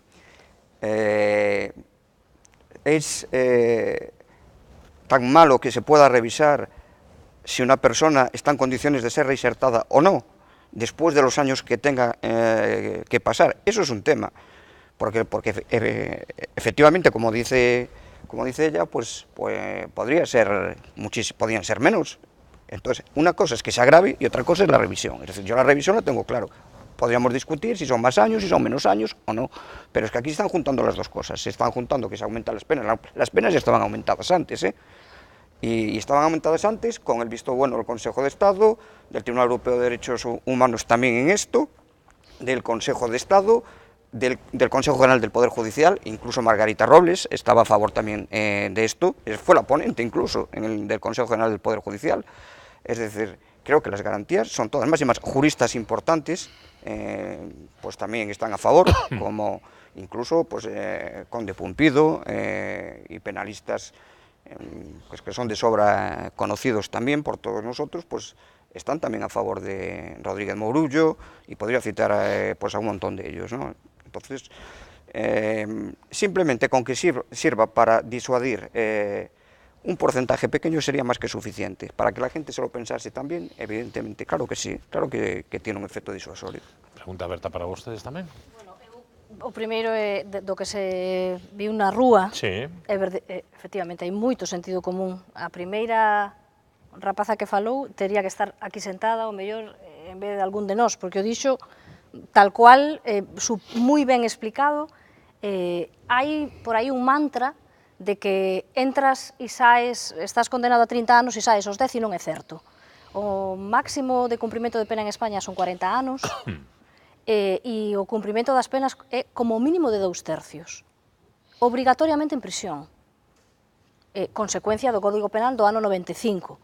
[SPEAKER 5] Es tan malo que se pueda revisar si una persona está en condiciones de ser reinsertada o no, después de los años que tenga que pasar. Eso es un tema, porque efectivamente, como dice ella, pues podrían ser menos. Entonces, una cosa es que se agrave y otra cosa es la revisión. Es decir, yo la revisión la tengo claro. Podríamos discutir si son más años, si son menos años o no, pero es que aquí se están juntando las dos cosas. Se están juntando que se aumentan las penas. Las penas ya estaban aumentadas antes, y estaban aumentadas antes con el visto bueno del Consejo de Estado, del Tribunal Europeo de Derechos Humanos también en esto, del Consejo de Estado, del Consejo General del Poder Judicial. Incluso Margarita Robles estaba a favor también de esto, fue la ponente incluso del Consejo General del Poder Judicial. Es decir, creo que las garantías son todas, más y más juristas importantes, pues también están a favor, como incluso pues, Conde Pumpido y penalistas pues que son de sobra conocidos también por todos nosotros, pues están también a favor de Rodríguez Mourullo, y podría citar pues a un montón de ellos, ¿no? Entonces, simplemente con que sirva para disuadir un porcentaje pequeño sería más que suficiente. Para que la gente se lo pensase también, evidentemente, claro que sí, claro que tiene un efecto disuasorio.
[SPEAKER 1] Pregunta aberta para vostedes tamén.
[SPEAKER 3] O primeiro é do que se viu na rúa,
[SPEAKER 1] Sí.
[SPEAKER 3] Efectivamente, hai moito sentido común. A primeira rapaza que falou tería que estar aquí sentada, o mellor, en vez de algún de nós, porque o dixo tal cual, moi ben explicado. Hai por aí un mantra de que entras e saes, estás condenado a 30 anos e saes aos 10 e non é certo. O máximo de cumprimento de pena en España son 40 anos, e o cumprimento das penas é como mínimo de 2/3, obrigatoriamente en prisión, consecuencia do Código Penal do ano 95.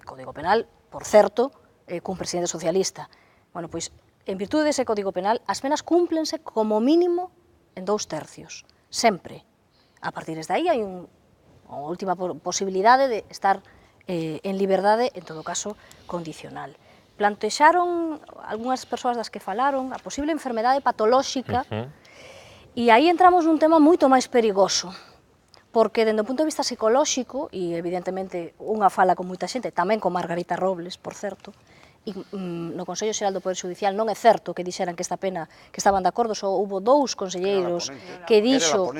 [SPEAKER 3] Código Penal, por certo, cun presidente socialista. Bueno, pois, en virtude dese Código Penal, as penas cúmplense como mínimo en 2/3, sempre. A partir de aí hai unha última posibilidade de estar en liberdade, en todo caso, condicional. Plantexaron algunhas persoas das que falaron a posible enfermedade patolóxica, e aí entramos nun tema moito máis perigoso, porque dende o punto de vista psicolóxico, e evidentemente unha fala con moita xente, tamén con Margarita Robles, por certo, e no Consello Xeral do Poder Judicial non é certo que dixeran que esta pena, que estaban de acordo, só houve 2 conselleiros que dixo...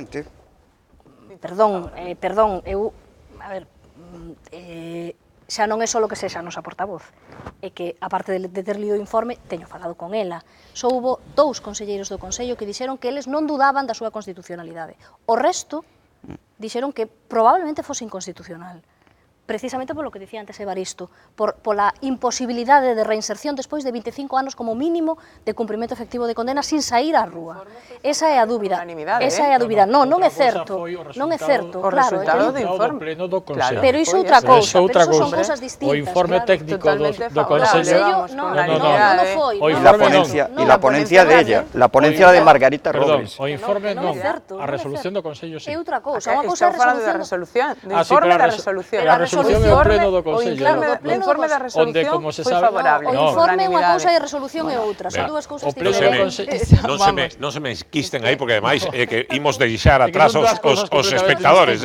[SPEAKER 3] Perdón, eu... A ver... xa non é só o que sexa a nosa portavoz, é que, aparte de ter lido o informe, teño falado con ela. Só houve 2 conselleiros do Consello que dixeron que eles non dudaban da súa constitucionalidade. O resto dixeron que probablemente fose inconstitucional, precisamente polo que dicía antes Evaristo, pola imposibilidade de reinserción despois de 25 anos como mínimo de cumprimento efectivo de condena sin sair á rúa. Esa é a dúbida. Esa é a dúbida. Non é certo. Non é certo.
[SPEAKER 2] O resultado do informe.
[SPEAKER 3] Pero iso é outra cousa. Pero iso son cousas distintas.
[SPEAKER 4] O informe técnico do Consello...
[SPEAKER 3] Non foi.
[SPEAKER 5] E la ponencia de ella, la ponencia de Margarita Robles.
[SPEAKER 4] O informe non, a resolución do Consello sí.
[SPEAKER 3] É outra cousa. Unha cousa é
[SPEAKER 2] a resolución. Do informe da resolución.
[SPEAKER 4] A resolución é o pleno do Consello.
[SPEAKER 2] O informe da resolución foi favorable.
[SPEAKER 3] O informe é unha cousa e a resolución é outra. Son dúas cousas diferentes.
[SPEAKER 1] Non se me esquisten aí, porque ademais é que imos deixar atrás os espectadores,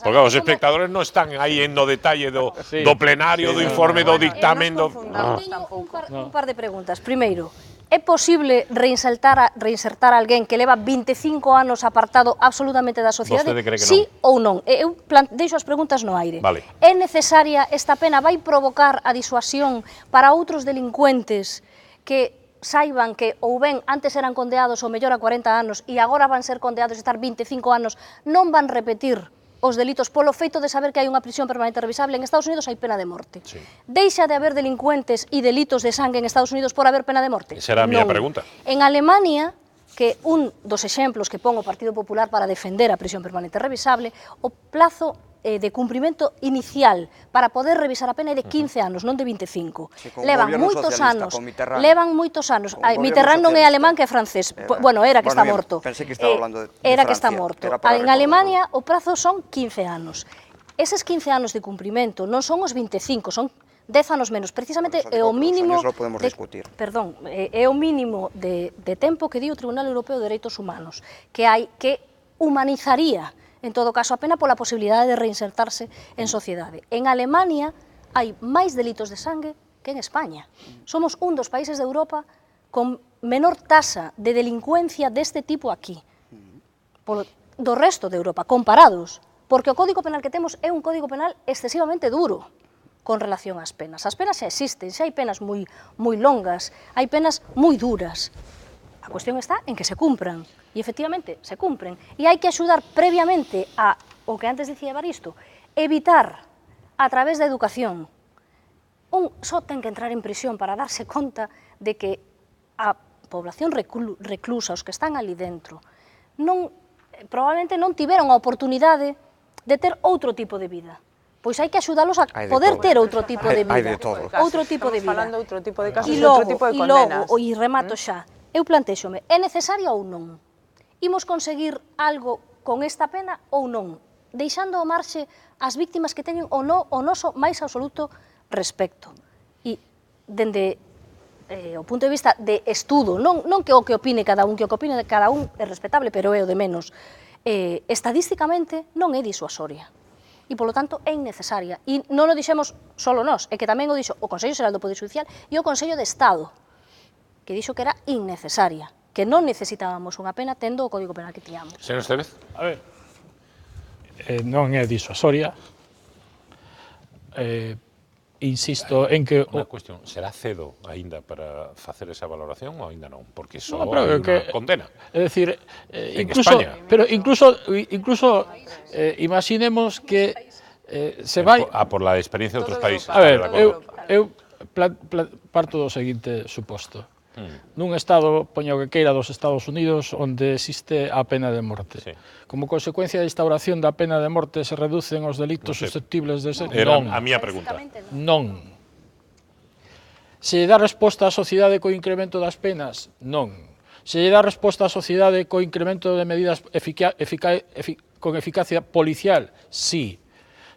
[SPEAKER 1] porque os espectadores non están aí no detalle do plenario, do informe, do dictamen.
[SPEAKER 3] Un par de preguntas. Primeiro, É posible reinsertar a alguén que leva 25 anos apartado absolutamente da sociedade?
[SPEAKER 1] Vostede cree que
[SPEAKER 3] sí
[SPEAKER 1] non?
[SPEAKER 3] ou non? Eu deixo as preguntas no aire.
[SPEAKER 1] Vale.
[SPEAKER 3] É necesaria esta pena? Vai provocar a disuasión para outros delincuentes que saiban que ou ben antes eran condeados ou mellor a 40 anos e agora van ser condeados a estar 25 anos, non van repetir os delitos polo feito de saber que hai unha prisión permanente revisable? En Estados Unidos hai pena de morte.
[SPEAKER 1] Sí.
[SPEAKER 3] Deixa de haber delincuentes e delitos de sangue en Estados Unidos por haber pena de morte?
[SPEAKER 1] Esa era a miña
[SPEAKER 3] Non.
[SPEAKER 1] pregunta.
[SPEAKER 3] En Alemania, que un dos exemplos que pon o Partido Popular para defender a prisión permanente revisable, o plazo de cumprimento inicial para poder revisar a pena é de 15 anos, non de 25.
[SPEAKER 5] Sí, con
[SPEAKER 3] Levan
[SPEAKER 5] gobierno
[SPEAKER 3] moitos
[SPEAKER 5] socialista,
[SPEAKER 3] anos.
[SPEAKER 5] con Mitterrand.
[SPEAKER 3] Levan moitos anos.
[SPEAKER 5] Con
[SPEAKER 3] Ai,
[SPEAKER 5] gobierno
[SPEAKER 3] Mitterrand non é
[SPEAKER 5] socialista.
[SPEAKER 3] alemán que é francés. Bueno, era que está
[SPEAKER 5] Bueno, bien,
[SPEAKER 3] morto.
[SPEAKER 5] pensé que estaba hablando de
[SPEAKER 3] Era que está
[SPEAKER 5] Francia.
[SPEAKER 3] morto.
[SPEAKER 5] Era para
[SPEAKER 3] En
[SPEAKER 5] recordarlo.
[SPEAKER 3] Alemania o prazo son 15 anos. Eses 15 anos de cumprimento non son os 25, son 10 anos menos. Precisamente
[SPEAKER 5] Por eso
[SPEAKER 3] é
[SPEAKER 5] digo
[SPEAKER 3] o
[SPEAKER 5] que os
[SPEAKER 3] mínimo
[SPEAKER 5] años lo podemos discutir.
[SPEAKER 3] Perdón, é o mínimo de tempo que di o Tribunal Europeo de Dereitos Humanos, que hai que humanizaría en todo caso a pena pola posibilidade de reinsertarse en sociedade. En Alemania hai máis delitos de sangue que en España. Somos un dos países de Europa con menor tasa de delincuencia deste tipo aquí, do resto de Europa, comparados, porque o Código Penal que temos é un Código Penal excesivamente duro con relación ás penas. As penas xa existen, xa hai penas moi longas, hai penas moi duras. A cuestión está en que se cumpran, e efectivamente se cumpren, e hai que axudar previamente a, o que antes dicía Evaristo, evitar a través da educación. Un só ten que entrar en prisión para darse conta de que a población reclusa, os que están ali dentro, probablemente non tiveron a oportunidade de ter outro tipo de vida. Pois hai que axudalos a poder ter outro tipo de vida.
[SPEAKER 5] Hai de todo.
[SPEAKER 3] Outro tipo de vida.
[SPEAKER 2] Estamos falando de outro tipo de casos
[SPEAKER 3] E
[SPEAKER 2] e outro tipo de condenas.
[SPEAKER 3] logo, e remato xa, eu plantexome, é necesaria ou non? Imos conseguir algo con esta pena ou non? Deixando ao marxe as víctimas que teñen o noso máis absoluto respecto. E dende o punto de vista de estudo, non que o que opine cada un, que o que opine cada un é respetable, pero é o de menos, estadísticamente non é disuasoria. E, polo tanto, é innecesaria. E non o dixemos solo nós, é que tamén o dixo o Consello Xeral do Poder Judicial e o Consello de Estado, que dixo que era innecesaria, que non necesitábamos unha pena tendo o Código Penal que tiñamos.
[SPEAKER 1] Señor Estevez.
[SPEAKER 4] A ver, non é disuasoria. Insisto en que...
[SPEAKER 1] Unha cuestión, será cedo aínda para facer esa valoración ou aínda non? Porque só
[SPEAKER 4] No, pero
[SPEAKER 1] hai
[SPEAKER 4] que-
[SPEAKER 1] unha condena.
[SPEAKER 4] É dicir,
[SPEAKER 1] En
[SPEAKER 4] incluso,
[SPEAKER 1] España.
[SPEAKER 4] pero incluso imaginemos que se vai...
[SPEAKER 1] Por la experiencia de outros países.
[SPEAKER 4] A ver,
[SPEAKER 1] de acordo.
[SPEAKER 4] eu parto do seguinte suposto. Nun estado, poño que queira, dos Estados Unidos, onde existe a pena de morte.
[SPEAKER 1] Sí.
[SPEAKER 4] Como consecuencia da instauración da pena de morte se reducen os delitos
[SPEAKER 1] Non sei.
[SPEAKER 4] susceptibles de ser...
[SPEAKER 1] Era
[SPEAKER 4] Non.
[SPEAKER 1] a miña pregunta.
[SPEAKER 4] Non. Se lle dá resposta á sociedade co incremento das penas? Non. Se lle dá resposta á sociedade co incremento de medidas con eficacia policial? Sí.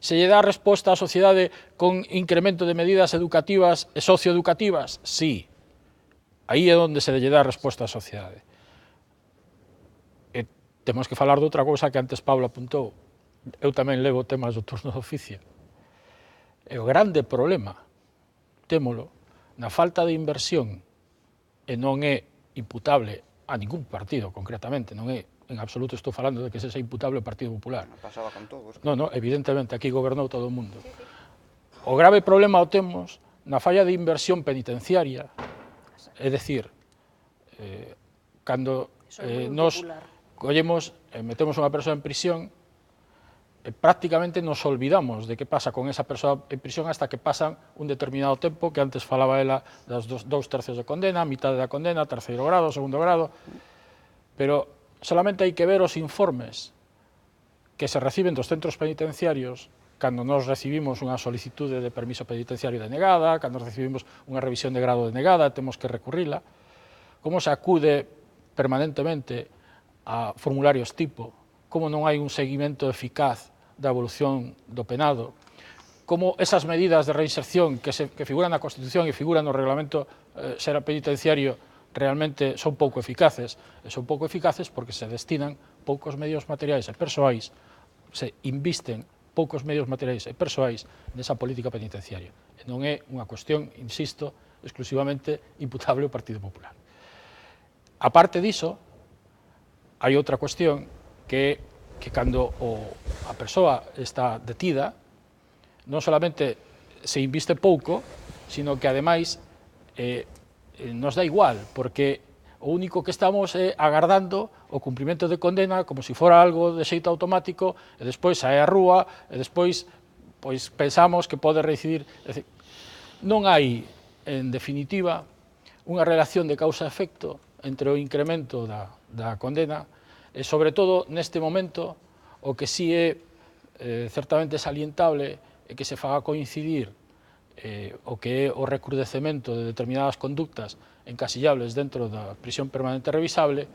[SPEAKER 4] Se lle dá resposta á sociedade con incremento de medidas educativas e socioeducativas? Sí. Aí é onde se lle dá resposta á sociedade. E temos que falar de outra cousa que antes Pablo apuntou. Eu tamén levo temas do turno de oficio. E o grande problema, témolo, na falta de inversión, e non é imputable a ningún partido, concretamente, non é, en absoluto estou falando de que se sea imputable ao Partido Popular.
[SPEAKER 5] Pasaba con todos.
[SPEAKER 4] Non, evidentemente, aquí gobernou todo o mundo. O grave problema o temos na falla de inversión penitenciaria, é dicir, cando nos collemos e metemos unha persoa en prisión, prácticamente nos olvidamos de que pasa con esa persoa en prisión hasta que pasan un determinado tempo, que antes falaba ela das 2 tercios de condena, mitad da condena, terceiro grado, segundo grado, pero solamente hai que ver os informes que se reciben dos centros penitenciarios cando nos recibimos unha solicitude de permiso penitenciario denegada, cando recibimos unha revisión de grado denegada, temos que recurrila, como se acude permanentemente a formularios tipo, como non hai un seguimento eficaz da evolución do penado, como esas medidas de reinserción que figuran na Constitución e figuran no Reglamento Xeral Penitenciario realmente son pouco eficaces, e son pouco eficaces porque se destinan poucos medios materiais e persoais, se invisten poucos medios materiais e persoais nesa política penitenciaria. E non é unha cuestión, insisto, exclusivamente imputable ao Partido Popular. A parte diso, hai outra cuestión que cando a persoa está detida, non solamente se inviste pouco, sino que ademais nos dá igual, porque o único que estamos é agardando o cumprimento de condena como se fora algo de xeito automático, e despois sae á rúa, e despois pois pensamos que pode reincidir. Non hai, en definitiva, unha relación de causa-efecto entre o incremento da condena e, sobre todo, neste momento, o que si é certamente salientable é que se faga coincidir o que é o recrudecemento de determinadas conductas encasillables dentro da prisión permanente revisable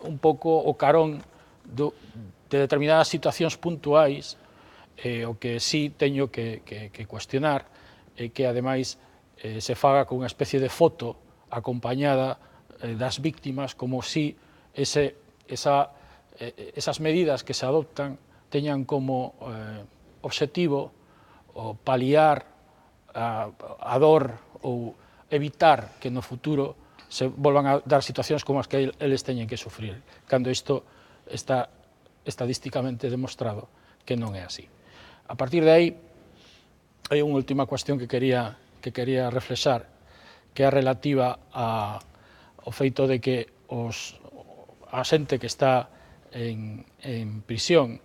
[SPEAKER 4] un pouco o carón de determinadas situacións puntuais. O que sí teño que cuestionar é que, ademais, se faga con unha especie de foto acompañada das víctimas, como si esas medidas que se adoptan teñan como obxectivo o paliar a dor ou evitar que no futuro se volvan a dar situacións como as que eles teñen que sufrir, cando isto está estadísticamente demostrado que non é así. A partir de aí, hai unha última cuestión que quería reflexar, que é relativa ao feito de que a xente que está en prisión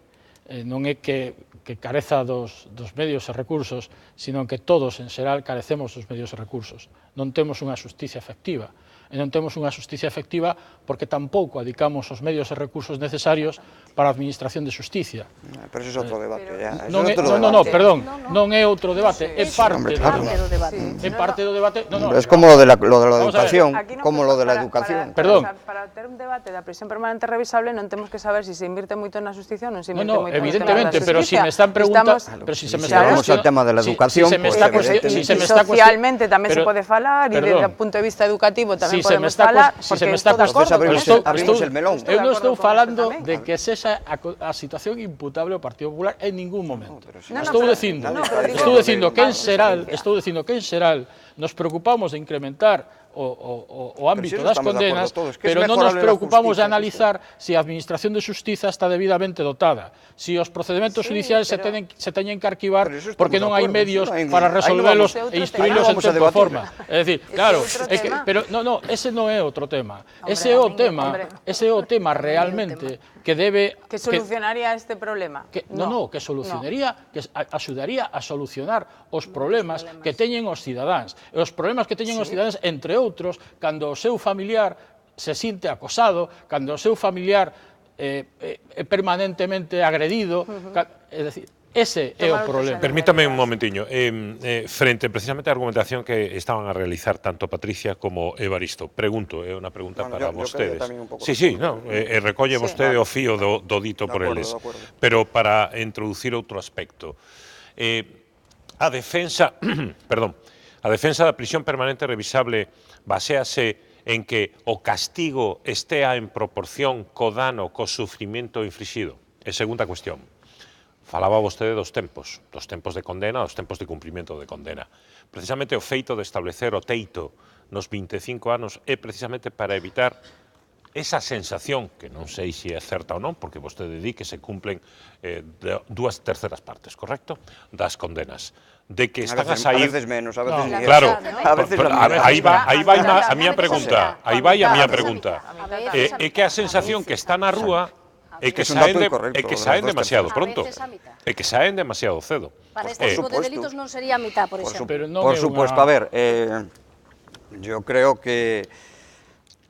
[SPEAKER 4] non é que careza dos medios e recursos, sino que todos, en xeral, carecemos dos medios e recursos. Non temos unha xusticia efectiva. E non temos unha xusticia efectiva porque tampouco adicamos os medios e recursos necesarios para a administración de xusticia.
[SPEAKER 5] Pero ese é outro debate.
[SPEAKER 4] Non, perdón, non é outro debate, é parte do debate. É parte do debate.
[SPEAKER 5] Es como lo de la educación, como lo de la educación.
[SPEAKER 4] Perdón.
[SPEAKER 2] Para ter un debate da prisión permanente revisable non temos que saber se invirte moito na xusticia ou non se invirte moito na xusticia.
[SPEAKER 4] Evidentemente, pero si me están preguntando...
[SPEAKER 5] Vamos al tema de la educación.
[SPEAKER 2] Socialmente tamén se pode falar e desde o punto de vista educativo tamén podemos falar, porque
[SPEAKER 5] abrimos el melón.
[SPEAKER 4] Eu non estou falando de que sexa a situación imputable ao Partido Popular en ningún momento. Estou dicindo que en xeral nos preocupamos de incrementar o ámbito das condenas, pero non nos preocupamos de analizar se a Administración de Xustiza está debidamente dotada, se os procedementos judiciais se teñen que arquivar porque non hai medios para resolvelos e instruílos en tempo e forma. É dicir, claro, pero ese non é outro tema. Ese é o tema realmente que debe...
[SPEAKER 2] Que solucionaría este problema.
[SPEAKER 4] Non, que solucionaría, que axudaría a solucionar os problemas que teñen os cidadáns. E os problemas que teñen os cidadáns, entre outros, cando o seu familiar se sinte acosado, cando o seu familiar é permanentemente agredido, é dicir, ese é o problema.
[SPEAKER 1] Permítame un momentiño. Frente precisamente á argumentación que estaban a realizar tanto Patricia como Evaristo, pregunto, é unha pregunta para vostedes. Sí, recolle vostede o fío do dito por eles. Pero para introducir outro aspecto. A defensa da prisión permanente revisable baséase en que o castigo estea en proporción co dano, co sufrimento inflixido. E segunda cuestión. Falaba vostede dos tempos de condena, dos tempos de cumprimento de condena. Precisamente o feito de establecer o teito nos 25 anos é precisamente para evitar esa sensación, que non sei se é certa ou non, porque vostede di que se cumplen 2/3 partes, correcto?, das condenas. De que están a sair...
[SPEAKER 5] A veces menos, a veces menos.
[SPEAKER 1] Claro, aí vai a miña pregunta. É que a sensación que está na rúa é que saen demasiado pronto, é que saen demasiado cedo.
[SPEAKER 3] Para este tipo de delitos non sería a mitad, por exemplo.
[SPEAKER 5] Por supuesto, a ver, yo creo que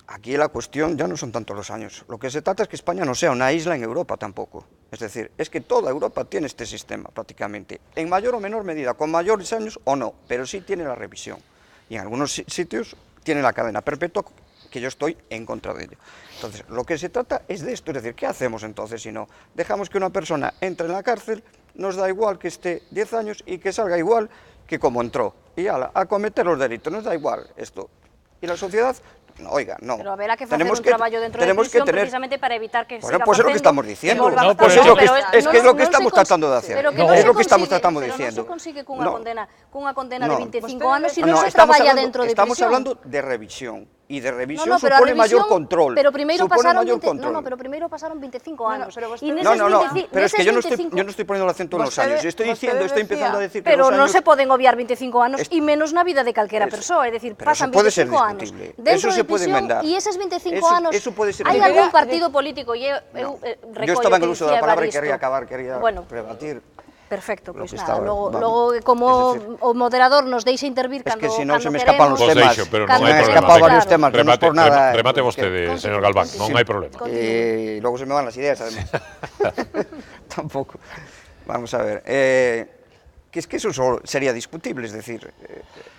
[SPEAKER 5] aquí la cuestión ya no son tanto los años. Lo que se trata es que España no sea una isla en Europa tampoco. Es decir, es que toda Europa tiene este sistema prácticamente, en mayor o menor medida, con mayores años o no, pero sí tiene la revisión. Y en algunos sitios tiene la cadena perpetua, que yo estoy en contra de ello. Entonces, lo que se trata es de esto, es decir, ¿qué hacemos entonces si no? Dejamos que una persona entre en la cárcel, nos da igual que esté 10 años y que salga igual que como entró. Y a cometer los delitos, nos da igual esto. Y la sociedad Oiga, no.
[SPEAKER 3] Pero haberá que facer un traballo dentro de prisión precisamente para evitar que siga
[SPEAKER 5] pues es lo que estamos diciendo.
[SPEAKER 3] No,
[SPEAKER 5] pues es lo que estamos tratando de hacer. Es lo que estamos tratando de
[SPEAKER 3] diciendo.
[SPEAKER 5] diciendo.
[SPEAKER 3] Pero non se consigue cunha condena de 25 anos se
[SPEAKER 5] no,
[SPEAKER 3] non se traballa dentro de prisión.
[SPEAKER 5] Estamos hablando de revisión. Y de revisión supone mayor control.
[SPEAKER 3] Pero primeiro pasaron
[SPEAKER 5] pero
[SPEAKER 3] primeiro pasaron 25 anos.
[SPEAKER 5] Pero es que yo no estoy poniendo el acento en los años. Estoy empezando a decir que
[SPEAKER 3] pero
[SPEAKER 5] los años...
[SPEAKER 3] non se poden obviar 25 anos e menos na vida de calquera persoa, é dicir, pasan 25 anos dentro de prisión e eses 25 anos hai algún partido político e eu
[SPEAKER 5] recollo. Yo estaba en el uso de la palabra y quería rebatir.
[SPEAKER 3] Perfecto, pois nada, logo como o moderador nos deixa intervir cando queremos...
[SPEAKER 5] Es que se non se me escapan los temas.
[SPEAKER 1] Pero non hai
[SPEAKER 5] problema. Varios temas, non por nada.
[SPEAKER 1] Remate vostede, señor Galván, non hai problema.
[SPEAKER 5] Logo se me van las ideas, además. Tampouco. Vamos a ver. Que es que eso solo sería discutible, es decir,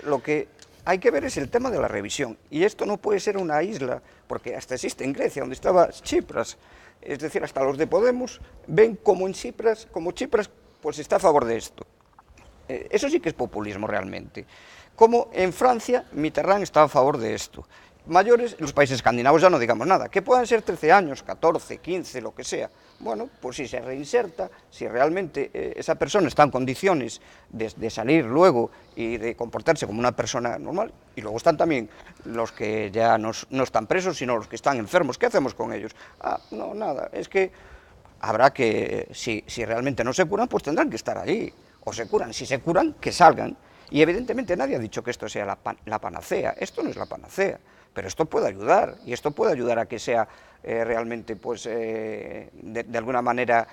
[SPEAKER 5] lo que hay que ver es el tema de la revisión. Y esto no puede ser una isla, porque hasta existe en Grecia, donde estaba Chipras. Es decir, hasta los de Podemos ven como en Chipras, pues está a favor de esto. Eso sí que es populismo realmente. Como en Francia, Mitterrand está a favor de esto. Mayores, los países escandinavos ya no digamos nada, que puedan ser 13 años, 14, 15, lo que sea. Bueno, pues si se reinserta, si realmente esa persona está en condiciones de salir luego y de comportarse como una persona normal, y luego están también los que ya no están presos, sino los que están enfermos. ¿Qué hacemos con ellos? No, nada, es que habrá que, si realmente no se curan, pues tendrán que estar allí, o se curan, si se curan, que salgan. Y evidentemente nadie ha dicho que esto sea la panacea, esto no es la panacea, pero esto puede ayudar, y esto puede ayudar a que sea realmente, pues, de alguna manera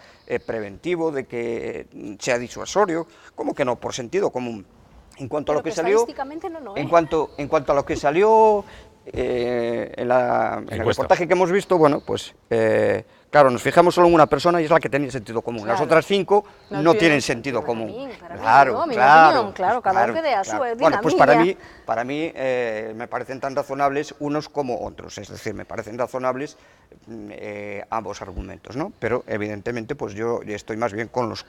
[SPEAKER 5] preventivo, de que sea disuasorio, ¿cómo que no? Por sentido común. En cuanto a lo que salió, en cuanto a lo que salió en el reportaje que hemos visto, bueno, pues claro, nos fijamos solo en una persona y es la que tenía sentido común. Las otras 5 no tienen sentido común. Claro,
[SPEAKER 3] cada uno que dé a su vida.
[SPEAKER 5] Bueno, pues para mí me parecen tan razonables unos como otros, es decir, me parecen razonables ambos argumentos, ¿no? Pero evidentemente pues yo estoy más bien con los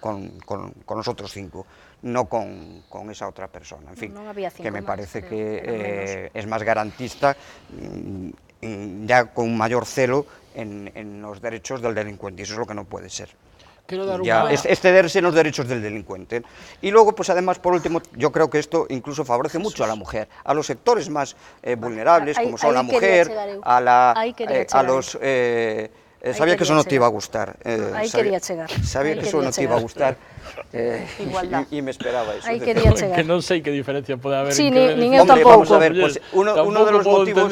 [SPEAKER 5] otros 5, no con esa otra persona, en fin, que me parece que es más garantista, ya con mayor celo en los derechos del delincuente, y eso es lo que no puede ser. Excederse en los derechos del delincuente. Y luego, pues además, por último, yo creo que esto incluso favorece mucho a la mujer, a los sectores más vulnerables, como son la mujer, a los... sabía que eso no te iba a gustar. Sabía que eso no te iba a gustar. Y me esperaba eso.
[SPEAKER 4] Que non sei que diferencia pode haber.
[SPEAKER 3] Sí, nin eu tampouco.
[SPEAKER 5] Vamos a ver, pues, uno de los motivos...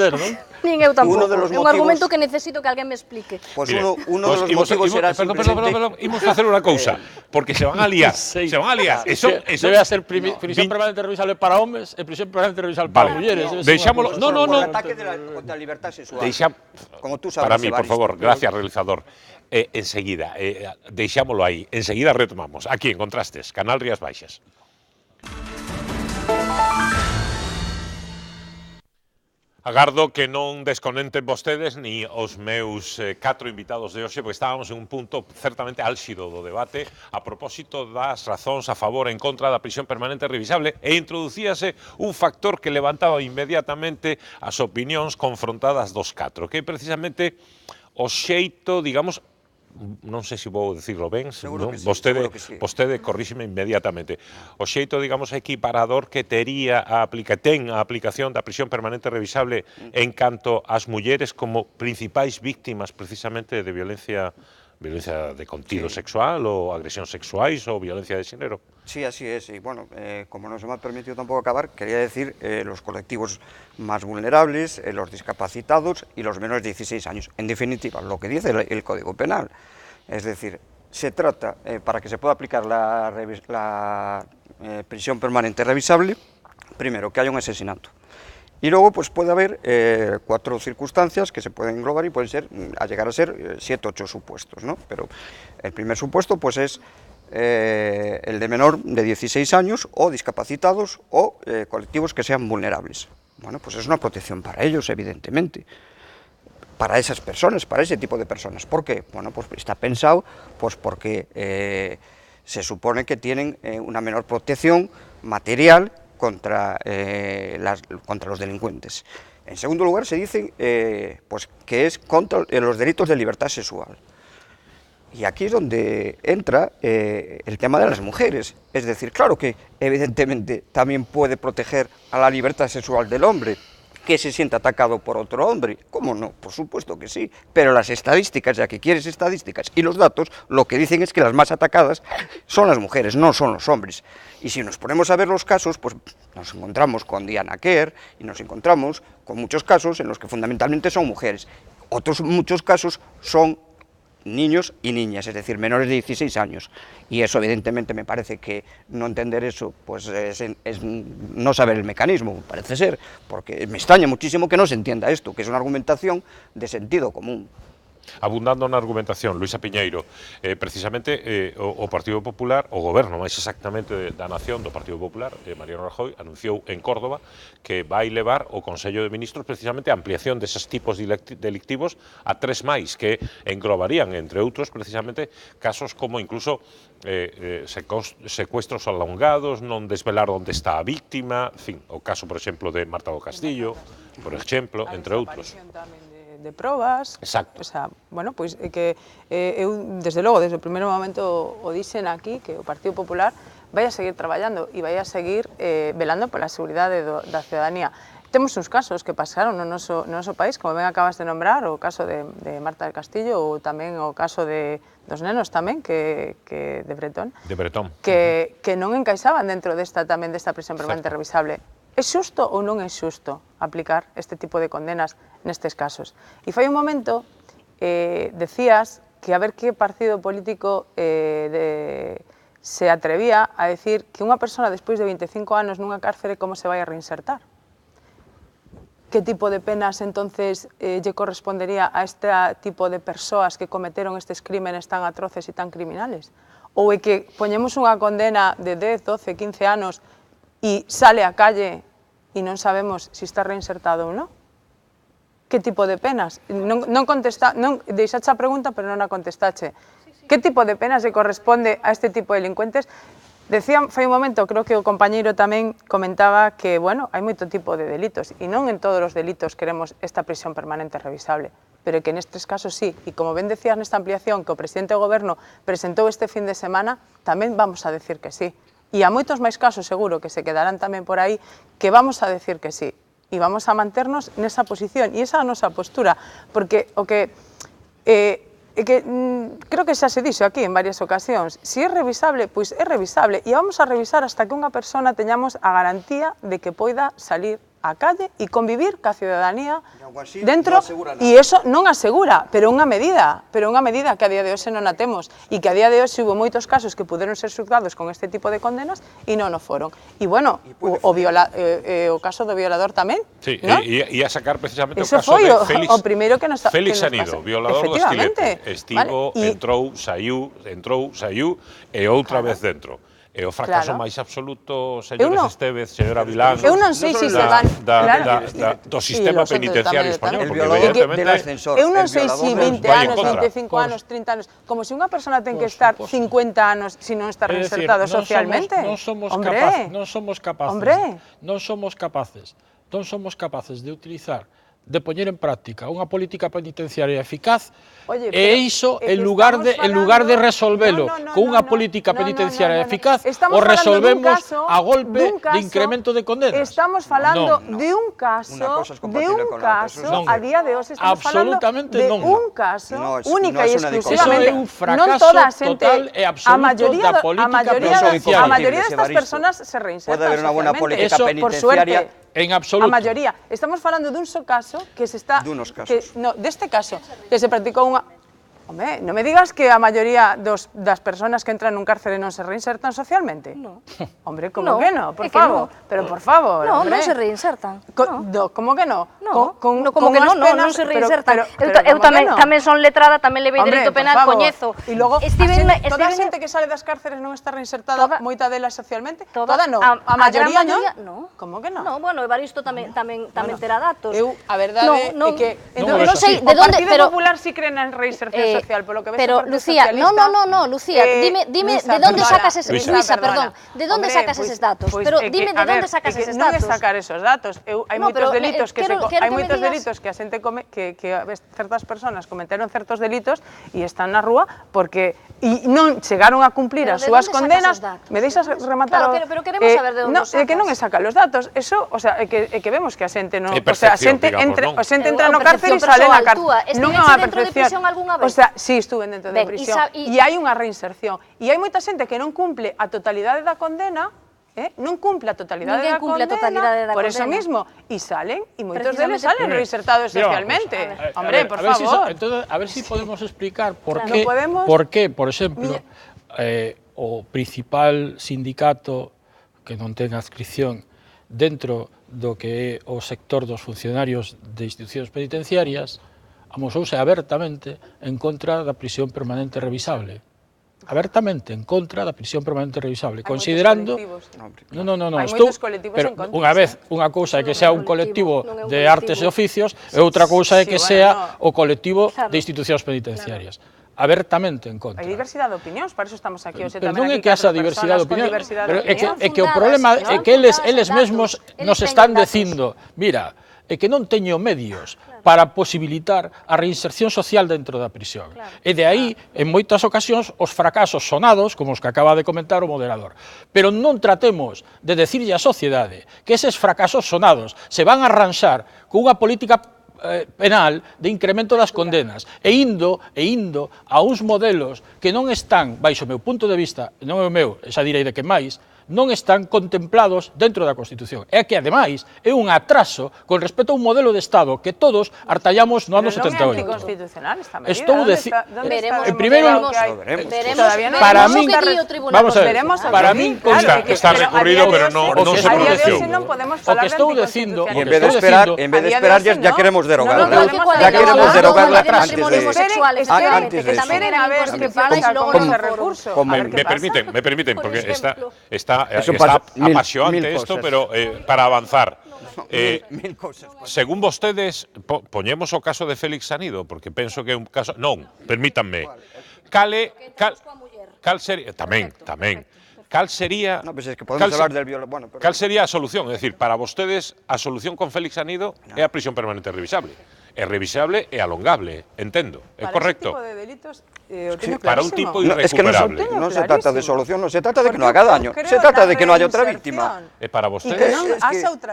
[SPEAKER 3] Nin eu tampouco. É un argumento que necesito que alguén me explique.
[SPEAKER 5] Pues uno de los motivos será...
[SPEAKER 1] Perdón, imos facer unha cousa, porque se van a liar. Se van a liar. Eso
[SPEAKER 4] debe ser prisión permanente revisable para homes e prisión permanente revisable para mulleres.
[SPEAKER 1] Deixámolo. No.
[SPEAKER 5] Por ataque contra a libertad sexual. Como tú sabes.
[SPEAKER 1] Para mí, por favor, gracias, realizador. Enseguida, deixámolo aí. Enseguida retomamos. Aquí en Contrastes, Canal Rías Baixas. Agardo que non desconenten vostedes ni os meus 4 invitados de hoxe, porque estábamos en un punto certamente álxido do debate a propósito das razóns a favor e en contra da prisión permanente revisable, e introducíase un factor que levantaba inmediatamente as opinións confrontadas dos 4, que é precisamente o xeito, digamos, non sei se vou dicirlo ben, vostede corríxeme inmediatamente. O xeito, digamos, equiparador que ten a aplicación da prisión permanente revisable en canto ás mulleres como principais víctimas precisamente de violencia de contido sexual ou agresión sexuais ou violencia de xénero.
[SPEAKER 5] Sí, así es. Y bueno, como no se me ha permitido tampoco acabar, quería decir los colectivos más vulnerables, los discapacitados y los menores de 16 años. En definitiva, lo que dice el Código Penal. Es decir, se trata, para que se pueda aplicar la prisión permanente revisable, primero, que haya un asesinato. Y luego pues puede haber 4 circunstancias que se pueden englobar y pueden ser, llegar a ser 7 o 8 supuestos, ¿no? Pero el primer supuesto pues es el de menor de 16 años o discapacitados o colectivos que sean vulnerables. Bueno, pues es una protección para ellos, evidentemente, para esas personas, para ese tipo de personas. ¿Por qué? Bueno, pues está pensado pues porque se supone que tienen una menor protección material contra los delincuentes. En segundo lugar, se dice pues que es contra los delitos de libertad sexual. Y aquí es donde entra el tema de las mujeres. Es decir, claro que evidentemente también puede proteger a la libertad sexual del hombre, que se sienta atacado por otro hombre. ¿Cómo no? Por supuesto que sí. Pero las estadísticas, ya que quieres estadísticas, y los datos, lo que dicen es que las más atacadas son las mujeres, no son los hombres. Y si nos ponemos a ver los casos, pues nos encontramos con Diana Quer y nos encontramos con muchos casos en los que fundamentalmente son mujeres. Otros muchos casos son niños y niñas, es decir, menores de 16 años. Y eso, evidentemente, me parece que no entender eso pues es no saber el mecanismo, parece ser, porque me extraña muchísimo que no se entienda esto, que es una argumentación de sentido común.
[SPEAKER 1] Abundando na argumentación, Luisa Piñeiro, precisamente o Partido Popular, o goberno máis exactamente da nación do Partido Popular, Mariano Rajoy, anunciou en Córdoba que vai levar o Consello de Ministros precisamente a ampliación deses tipos delictivos a 3 máis, que englobarían, entre outros, precisamente casos como incluso secuestros alongados, non desvelar onde está a víctima, en fin, o caso, por exemplo, de Marta do Castillo, por exemplo, entre outros.
[SPEAKER 2] De probas.
[SPEAKER 1] Exacto.
[SPEAKER 2] O sea, bueno, pois que eu, desde logo, desde o primeiro momento o dixen aquí, que o Partido Popular vai a seguir traballando e vai a seguir velando pola seguridade da ciudadanía. Temos uns casos que pasaron no noso país, como ben acabas de nombrar, o caso de Marta del Castillo, ou tamén o caso dos nenos tamén, de Bretón.
[SPEAKER 1] De Bretón.
[SPEAKER 2] Que non encaixaban dentro desta prisión permanente revisable. É xusto ou non é xusto aplicar este tipo de condenas nestes casos? E foi un momento, decías, que a ver que partido político se atrevía a decir que unha persona despois de 25 anos nunha cárcere como se vai a reinsertar. Que tipo de penas entonces lle correspondería a este tipo de persoas que cometeron estes crímenes tan atroces e tan criminales? Ou é que poñemos unha condena de 10, 12, 15 anos e sale á calle e non sabemos se está reinsertado ou non? Que tipo de penas? Deixache a pregunta, pero non a contestache. Que tipo de penas se corresponde a este tipo de delincuentes? Decía, fai un momento, creo que o compañeiro tamén comentaba que, bueno, hai moito tipo de delitos e non en todos os delitos queremos esta prisión permanente revisable, pero que nestes casos sí, e como ben decías nesta ampliación que o presidente do goberno presentou este fin de semana, tamén vamos a decir que sí. E a moitos máis casos seguro que se quedarán tamén por aí que vamos a decir que sí. E vamos a manternos nesa posición. E esa é a nosa postura. Porque o que creo que xa se dixo aquí en varias ocasións, se é revisable, pois é revisable. E vamos a revisar hasta que unha persona teñamos a garantía de que poida salir á calle e convivir ca ciudadanía dentro, e iso non asegura, pero unha medida que a día de hoxe non a temos, e que a día de hoxe hubo moitos casos que puderon ser xulgados con este tipo de condenas e non o foron. E, bueno, o caso do violador tamén,
[SPEAKER 1] non? E a sacar precisamente o caso de Félix Anido, violador do Estilete. Estivo, entrou, saiu, e outra vez dentro. E o fracaso máis absoluto, señores Estévez, señora Vilán,
[SPEAKER 2] eu non sei se se van
[SPEAKER 1] do sistema penitenciario español, porque evidentemente
[SPEAKER 2] eu non sei se 20 anos, 25 anos, 30 anos, como se unha persona ten que estar 50 anos se non está reinsertado socialmente.
[SPEAKER 4] Non somos capaces de utilizar, de poñer en práctica unha política penitenciaria eficaz. E iso, en lugar de resolvelo con unha política penitenciaria eficaz, o resolvemos a golpe de incremento de condenas.
[SPEAKER 2] Estamos falando de un caso, a día de hoxe estamos falando de un caso única e exclusivamente.
[SPEAKER 4] Eso é un fracaso total e absoluto da política penitenciaria.
[SPEAKER 2] A maioría destas personas se reinsertan
[SPEAKER 5] socialmente. Pode haber unha buena política penitenciaria.
[SPEAKER 2] En absoluto. A maioría. Estamos falando dun só caso que se está...
[SPEAKER 5] Dunos casos.
[SPEAKER 2] Deste caso, que se practicou unha... Home, non me digas que a maioría das persoas que entran nun cárcere non se reinsertan socialmente.
[SPEAKER 3] No.
[SPEAKER 2] Hombre, como que no? Por favor. Pero por favor,
[SPEAKER 3] non se reinsertan.
[SPEAKER 2] Como que no?
[SPEAKER 3] Como que non se reinsertan. Eu tamén son letrada, tamén levei dereito penal, coñezo.
[SPEAKER 2] E logo, toda a xente que sale das cárceres non está reinsertada, moita delas socialmente? Toda non. A maioría non? Como que non?
[SPEAKER 3] Non, bueno, Evaristo tamén terá datos.
[SPEAKER 2] A verdade é que...
[SPEAKER 3] Non sei de onde...
[SPEAKER 2] O Partido Popular si cree na reinserción social, por lo que ves.
[SPEAKER 3] Pero Lucía, Lucía, dime de dónde sacas esos datos. Pero dime de dónde sacas eses datos.
[SPEAKER 2] Non é sacar esos datos. Hai moitos delitos que se hai moitos delitos que a xente que certas persoas cometeron certos delitos e están na rúa porque non chegaron a cumplir as súas condenas. Me deixas rematar?
[SPEAKER 3] Claro, pero queremos saber de onde os sacas.
[SPEAKER 2] É que non é sacar os datos, eso, o sea, é que vemos que a xente non, o sea, a xente entra no cárcel e sale na cárcel. Non é unha percepción. O sea, si estuve dentro de prisión e hai unha reinserción. E hai moita xente que non cumple a totalidade da condena, non cumple a totalidade da condena, por eso mismo, e salen, e moitos deles salen reinsertados socialmente. Hombre, por favor.
[SPEAKER 4] A ver si podemos explicar por qué, por exemplo, o principal sindicato que non ten adscripción dentro do que é o sector dos funcionarios de institucións penitenciarias amosouse abertamente en contra da prisión permanente revisable. Abertamente en contra da prisión permanente revisable, considerando... Non,
[SPEAKER 2] hai moitos colectivos en contra.
[SPEAKER 4] Unha cousa é que sea un colectivo de artes e oficios e outra cousa é que sea o colectivo de institucións penitenciarias. Abertamente en contra.
[SPEAKER 2] Hai diversidade de opinións, para eso estamos aquí.
[SPEAKER 4] Pero non é que haxa diversidade de opinións, é que o problema é que eles mesmos nos están dicindo, mira, é que non teño medios para posibilitar a reinserción social dentro da prisión. E de aí, en moitas ocasións, os fracasos sonados, como os que acaba de comentar o moderador. Pero non tratemos de decirlle á sociedade que eses fracasos sonados se van a arranxar con unha política penal de incremento das condenas e indo a uns modelos que non están, baixo o meu punto de vista, non é o meu, xa direi de que máis, non están contemplados dentro da Constitución. É que, ademais, é un atraso con respecto a un modelo de Estado que todos artallamos no ano 78.
[SPEAKER 2] Pero non é anticonstitucional esta medida.
[SPEAKER 4] Estou dicindo...
[SPEAKER 3] Veremos.
[SPEAKER 4] Para min... Vamos a ver, para min...
[SPEAKER 1] Está recurrido, pero non se pronunció.
[SPEAKER 4] O que estou dicindo...
[SPEAKER 5] En vez de esperar, ya queremos derogarla. Ya queremos derogarla antes de...
[SPEAKER 2] Esperen a ver qué pasa con ese recurso.
[SPEAKER 1] Me permiten, porque está apasionante esto, pero para avanzar. Según vostedes, poñemos o caso de Félix Anido, porque penso que é un caso... Non, permítanme. Cal sería... Tamén. Cal sería... Cal sería a solución? É dicir, para vostedes, a solución con Félix Anido é a prisión permanente revisable. É revisable e alongable, entendo. É correcto?
[SPEAKER 2] Para ese tipo de delitos,
[SPEAKER 1] para un tipo irrecuperable.
[SPEAKER 5] No se trata de solución, no se trata de que no haga daño, se trata de que no haya otra víctima.
[SPEAKER 1] E para vostedes...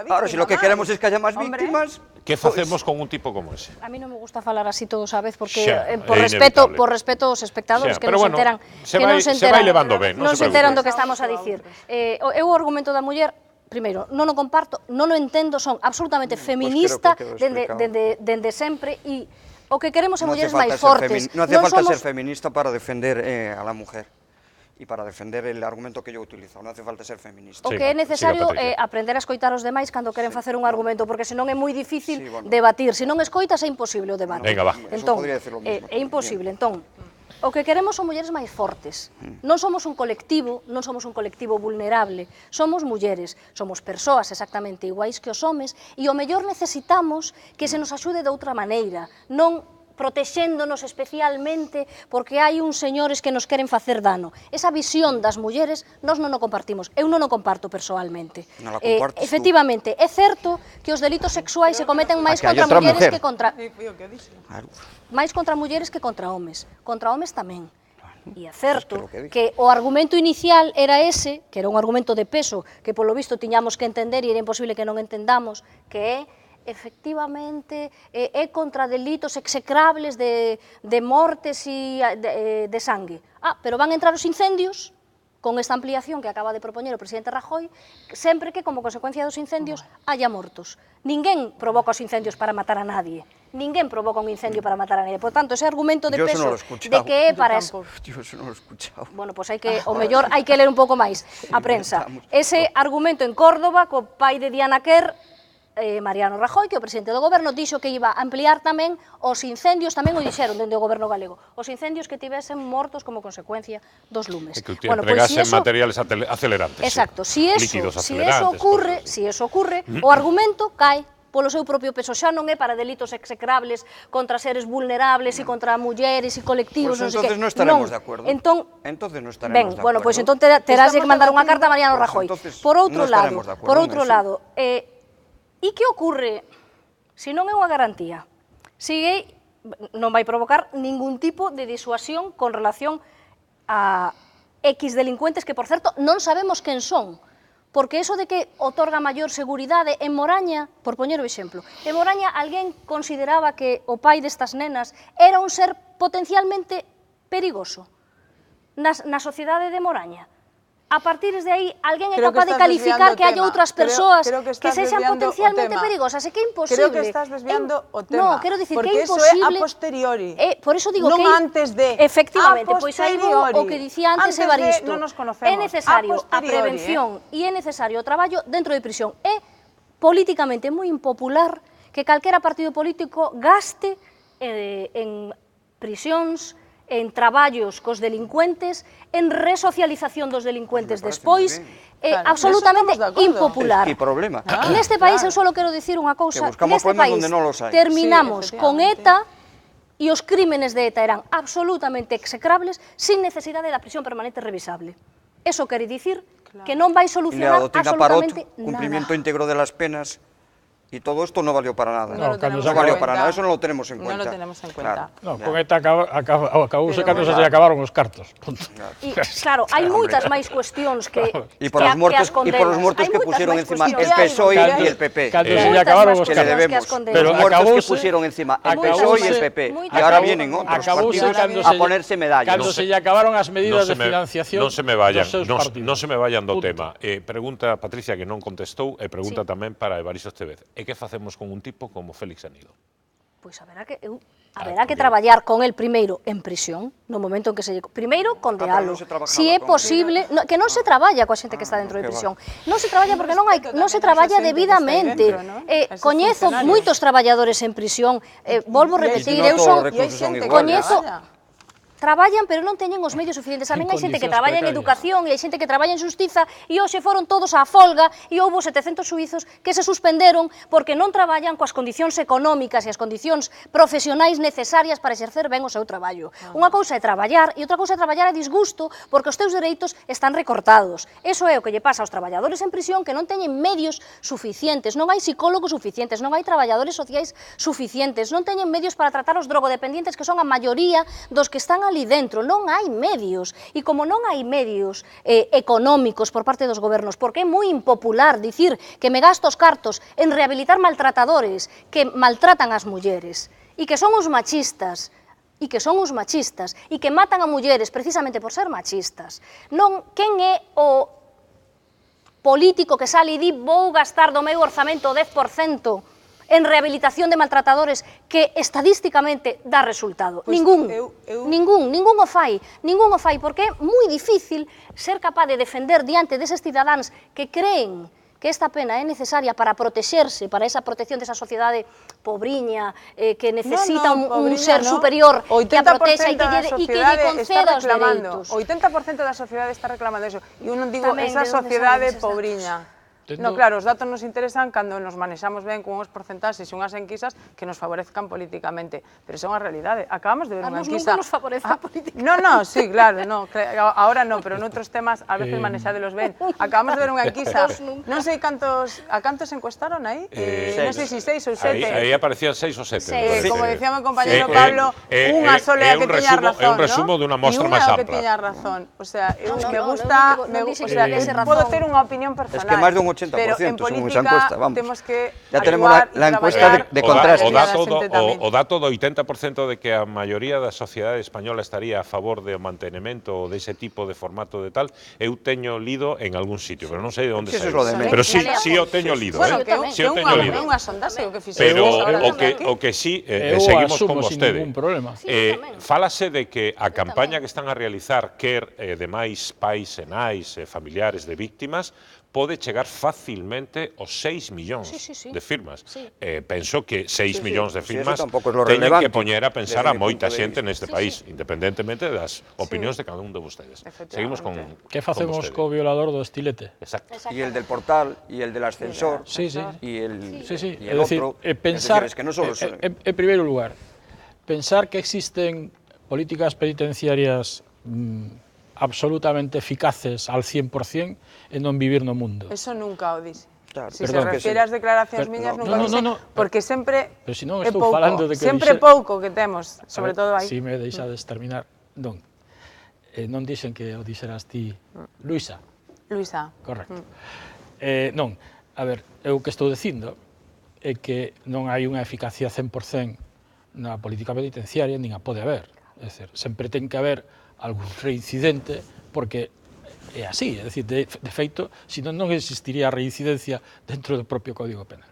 [SPEAKER 5] Ahora, si lo que queremos es que haya más víctimas...
[SPEAKER 1] ¿Qué facemos con un tipo como ese?
[SPEAKER 3] A mí non me gusta falar así todos a vez, porque por respeto aos espectadores que non se enteran...
[SPEAKER 1] Se vai levando ben,
[SPEAKER 3] non se enteran do que estamos a dicir. Eu o argumento da muller... Primeiro, non o comparto, non o entendo, son absolutamente feminista dende sempre e o que queremos é mulleres máis fortes.
[SPEAKER 5] Non hace falta ser feminista para defender a la mujer e para defender el argumento que yo utilizo, non hace falta ser feminista.
[SPEAKER 3] O que é necesario é aprender a escoitar os demais cando queren facer un argumento, porque senón é moi difícil debatir, se non escoitas é imposible o debate.
[SPEAKER 1] Venga, va.
[SPEAKER 3] Entón, é imposible, entón... O que queremos son mulleres máis fortes. Non somos un colectivo vulnerable, somos mulleres, somos persoas exactamente iguais que os homes e o mellor necesitamos que se nos axude de outra maneira, non protexéndonos especialmente porque hai uns señores que nos queren facer dano. Esa visión das mulleres nós non o compartimos, eu non o comparto persoalmente. Efectivamente, é certo que os delitos sexuais se cometen máis contra mulleres que contra... máis contra mulleres que contra homes. Contra homes tamén. E é certo que o argumento inicial era ese, que era un argumento de peso, que polo visto tiñamos que entender e era imposible que non entendamos, que é efectivamente é contra delitos execrables de mortes e de sangue. Pero van entrar os incendios con esta ampliación que acaba de propoñer o presidente Rajoy, sempre que como consecuencia dos incendios haya mortos. Ninguén provoca os incendios para matar a nadie. Ninguén provoca un incendio para matar a nadie. Por tanto, ese argumento de peso de que é para eso...
[SPEAKER 5] Yo eso non lo he escuchado.
[SPEAKER 3] Bueno, pues o mellor hai que ler un pouco máis a prensa. Ese argumento en Córdoba, co pai de Diana Quer, Mariano Rajoy, que é o presidente do goberno, dixo que iba a ampliar tamén os incendios, tamén o dixeron dende o goberno galego, os incendios que tivesen mortos como consecuencia dos lumes.
[SPEAKER 1] Que empregasen materiales acelerantes.
[SPEAKER 3] Exacto, si eso ocurre, o argumento cae polo seu propio peso, xa non é para delitos execrables contra seres vulnerables e contra mulleres e colectivos, non sei que.
[SPEAKER 5] Entonces non estaremos de acuerdo. Entonces non estaremos de acuerdo.
[SPEAKER 3] Bueno, pois entón terás que mandar unha carta a Mariano Rajoy. Por outro lado, e que ocorre se non é unha garantía, se non vai provocar ningún tipo de disuasión con relación a X delincuentes que, por certo, non sabemos quen son, porque eso de que otorga maior seguridade en Moraña, por poñer o exemplo, en Moraña alguén consideraba que o pai destas nenas era un ser potencialmente perigoso na sociedade de Moraña. A partir de aí, alguén é capaz de calificar que hai outras persoas que sexan potencialmente perigosas, e que é imposible.
[SPEAKER 2] Creo que estás desviando o tema.
[SPEAKER 3] No, quero dicir que é imposible.
[SPEAKER 2] Porque eso é a posteriori.
[SPEAKER 3] Por eso digo que
[SPEAKER 2] non antes de.
[SPEAKER 3] Efectivamente, pois aí o que dicía antes Evaristo.
[SPEAKER 2] Non nos conocemos.
[SPEAKER 3] É necesario a prevención e é necesario o traballo dentro de prisión. É políticamente moi impopular que calquera partido político gaste en prisións, en traballos cos delincuentes, en resocialización dos delincuentes despois, é absolutamente impopular.
[SPEAKER 5] Que problema.
[SPEAKER 3] Neste país, eu só quero dicir unha cousa, neste país terminamos con ETA e os crímenes de ETA eran absolutamente execrables sin necesidade da prisión permanente revisable. Eso quere dicir que non vai solucionar absolutamente nada.
[SPEAKER 5] Cumplimiento íntegro de las penas. Y todo esto no valió para nada.
[SPEAKER 2] No
[SPEAKER 5] valió para nada, eso no lo tenemos en cuenta.
[SPEAKER 2] No lo tenemos en cuenta.
[SPEAKER 4] No, con ETA acabouse cando se acabaron os cartos.
[SPEAKER 3] Y claro, hai moitas máis cuestións que
[SPEAKER 5] y por los muertos que pusieron encima el PSOE y el PP.
[SPEAKER 4] Cando se lle acabaron os cartos.
[SPEAKER 5] Pero los muertos que pusieron encima el PSOE y el PP. Y ahora vienen otros partidos a ponerse medallas.
[SPEAKER 4] Cando se lle acabaron as medidas de financiación.
[SPEAKER 1] Non se me vayan do tema. Pregunta Patricia que non contestou e pregunta tamén para Evaristo Estevez. E que facemos con un tipo como Félix Anido?
[SPEAKER 3] Pois haberá que traballar con el primeiro en prisión, no momento en que se... Primeiro, condealo. Si é posible... Que non se traballa coa xente que está dentro de prisión. Non se traballa porque non se traballa debidamente. Coñezo moitos traballadores en prisión. Volvo a repetir, eu son... Coñezo... Traballan, pero non teñen os medios suficientes. Tamén hai xente que traballa en educación e hai xente que traballa en xustiza e hoxe foron todos á folga e houbo 700 xuizos que se suspenderon porque non traballan coas condicións económicas e as condicións profesionais necesarias para exercer ben o seu traballo. Unha cousa é traballar e outra cousa é traballar a disgusto porque os teus dereitos están recortados. Eso é o que lle pasa aos traballadores en prisión que non teñen medios suficientes, non hai psicólogos suficientes, non hai traballadores sociais suficientes, non teñen medios para tratar os drogodependientes que son a maioría dos que están ali dentro, non hai medios, e como non hai medios económicos por parte dos gobernos, porque é moi impopular dicir que me gasto os cartos en rehabilitar maltratadores que maltratan as mulleres, e que son os machistas, e que matan a mulleres precisamente por ser machistas. Non, quen é o político que sale e di vou gastar do meu orzamento o 10% en rehabilitación de maltratadores que estadísticamente dá resultado? Ningún o fai, porque é moi difícil ser capaz de defender diante deses cidadáns que creen que esta pena é necesaria para protexerse, para esa protección desa sociedade pobriña, que necesita un ser superior que a protexa e que lle conceda os dereitos.
[SPEAKER 2] O 80% da sociedade está reclamando eso. E eu non digo esa sociedade pobriña. No, claro, os datos nos interesan cando nos manexamos ben con uns porcentaxes e unhas enquisas que nos favorezcan políticamente, pero son a realidade. Acabamos de ver unha enquisa...
[SPEAKER 3] A nos nunca nos favorece políticamente.
[SPEAKER 2] No, sí, claro, ahora no, pero noutros temas a veces manexadelos ben. Acabamos de ver unha enquisa, non sei a cantos encuestaron aí, non sei se 6 ou 7.
[SPEAKER 1] Aí aparecían 6 ou 7.
[SPEAKER 2] Como decía meu compañero Pablo, unha sola que tiña razón,
[SPEAKER 1] é un resumo de unha mostra máis ampla.
[SPEAKER 2] E unha que tiña razón, o sea, me gusta, podo ter unha opinión personal.
[SPEAKER 5] Es que máis dun 80%,
[SPEAKER 2] pero en política
[SPEAKER 5] encuesta, vamos.
[SPEAKER 2] Temos que
[SPEAKER 5] ya tenemos la encuesta de contrastes.
[SPEAKER 1] O dato do 80% de que a maioría da sociedade española estaría a favor do mantenimento dese tipo de formato de tal, eu teño lido en algún sitio, pero non sei de onde saiu. Pero sí o teño lido. Sí o teño lido. Pero o que sí, seguimos con vostede. Fálase de que a campaña que están a realizar quer demais pais e nais e familiares de víctimas pode chegar facilmente aos 6 millóns de firmas. Penso que 6 millóns de firmas teñen que poñer a pensar a moita xente neste país, independentemente das opinións de cada un de vostedes. Seguimos con
[SPEAKER 4] que facemos co violador do estilete?
[SPEAKER 1] Exacto.
[SPEAKER 5] E el del portal, e el del ascensor, e el outro.
[SPEAKER 4] Pensar, en primeiro lugar, pensar que existen políticas penitenciarias absolutamente eficaces al 100% e non vivir no mundo.
[SPEAKER 2] Eso nunca o dixe. Se se refiere ás declaracións miñas, nunca dixen, porque sempre é pouco, sempre pouco que temos, sobre todo aí.
[SPEAKER 4] Si me deixades terminar, non dixen que o dixeras ti, Luisa.
[SPEAKER 2] Luisa.
[SPEAKER 4] Correcto. Non, a ver, eu o que estou dicindo é que non hai unha eficacia 100% na política penitenciaria, nin a pode haber. É dicir, sempre ten que haber algún reincidente, porque é así, é dicir, de feito, senón non existiría a reincidencia dentro do propio Código Penal.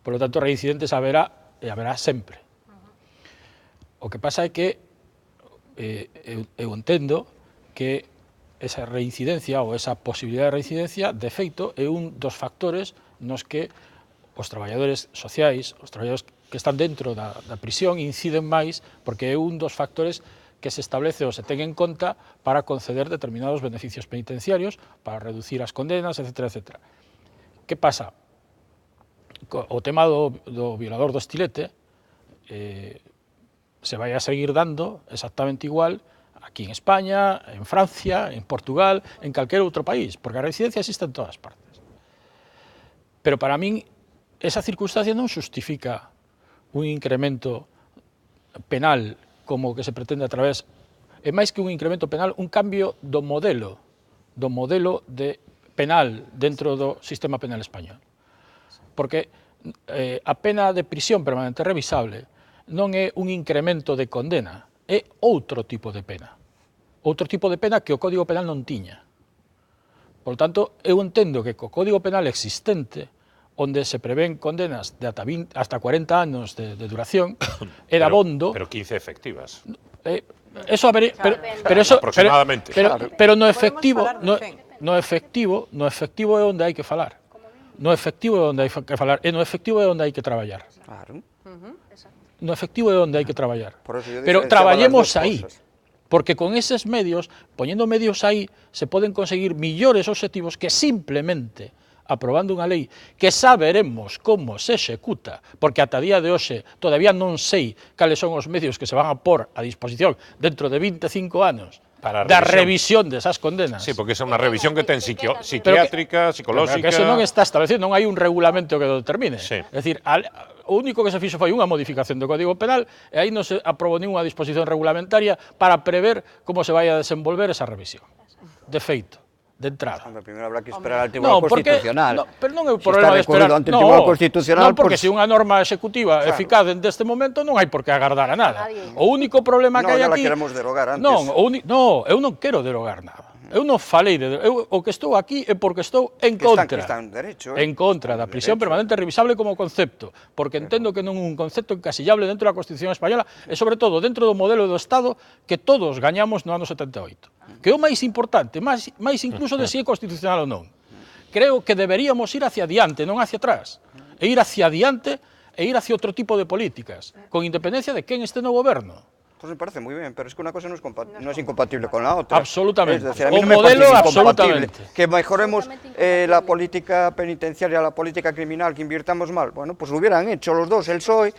[SPEAKER 4] Por lo tanto, reincidentes haberá e haberá sempre. O que pasa é que eu entendo que esa reincidencia ou esa posibilidade de reincidencia, de feito, é un dos factores nos que os traballadores sociais, os traballadores que están dentro da prisión inciden máis, porque é un dos factores que se establece ou se ten en conta para conceder determinados beneficios penitenciarios, para reducir as condenas, etc. etc. Que pasa? O tema do violador do estilete se vai a seguir dando exactamente igual aquí en España, en Francia, en Portugal, en calquer outro país, porque a reincidencia existe en todas partes. Pero para min, esa circunstancia non justifica un incremento penal como o que se pretende a través, é máis que un incremento penal, un cambio do modelo de penal dentro do sistema penal español. Porque a pena de prisión permanente revisable non é un incremento de condena, é outro tipo de pena. Outro tipo de pena que o Código Penal non tiña. Por tanto, eu entendo que co Código Penal existente, onde se prevén condenas de hasta 40 anos de duración, era bondo...
[SPEAKER 1] Pero 15 efectivas.
[SPEAKER 4] Eso habería... Pero eso,
[SPEAKER 1] aproximadamente.
[SPEAKER 4] Pero no efectivo é onde hai que falar. No efectivo é onde hai que falar, e no efectivo é onde hai que traballar.
[SPEAKER 5] Claro.
[SPEAKER 4] No efectivo é onde hai que traballar. Pero traballemos aí. Porque con eses medios, poñendo medios aí, se poden conseguir millores obxectivos que simplemente aprobando unha lei que saberemos como se executa, porque ata día de hoxe todavía non sei cales son os medios que se van a pôr a disposición dentro de 25 anos da revisión desas condenas.
[SPEAKER 1] Sí, porque é unha revisión que ten psiquiátrica, psicolóxica...
[SPEAKER 4] Pero que eso non está establecido, non hai un regulamento que o determine.
[SPEAKER 1] Sí.
[SPEAKER 4] É dicir, o único que se fixo foi unha modificación do Código Penal e aí non se aprobou ninguna disposición regulamentaria para prever como se vai a desenvolver esa revisión. De feito, de entrada.
[SPEAKER 5] Primeiro habrá que esperar al Tribunal Constitucional.
[SPEAKER 4] Pero non é o problema de esperar.
[SPEAKER 5] Ante o Tribunal Constitucional,
[SPEAKER 4] non, porque se unha norma executiva eficaz deste momento non hai por que agardar a nada. O único problema que hai aquí...
[SPEAKER 5] Non, queremos derogar antes.
[SPEAKER 4] Non, eu non quero derogar nada. Eu non falei o que estou aquí é porque estou en contra. En contra da prisión permanente revisable como concepto, porque entendo que non é un concepto encasillable dentro da Constitución española e, sobre todo, dentro do modelo do Estado que todos gañamos no ano 78. Que é o máis importante, máis incluso de si é constitucional ou non. Creo que deberíamos ir hacia adiante, non hacia atrás. E ir hacia adiante e ir hacia outro tipo de políticas, con independencia de quen este no goberno.
[SPEAKER 5] Pues me parece muy bien, pero es que una cosa no es incompatible con la otra.
[SPEAKER 4] Absolutamente.
[SPEAKER 5] Es decir, a mí no me parece incompatible que mejoremos la política penitenciaria, la política criminal, que invirtamos mal. Bueno, pues lo hubieran hecho los dos, el PSOE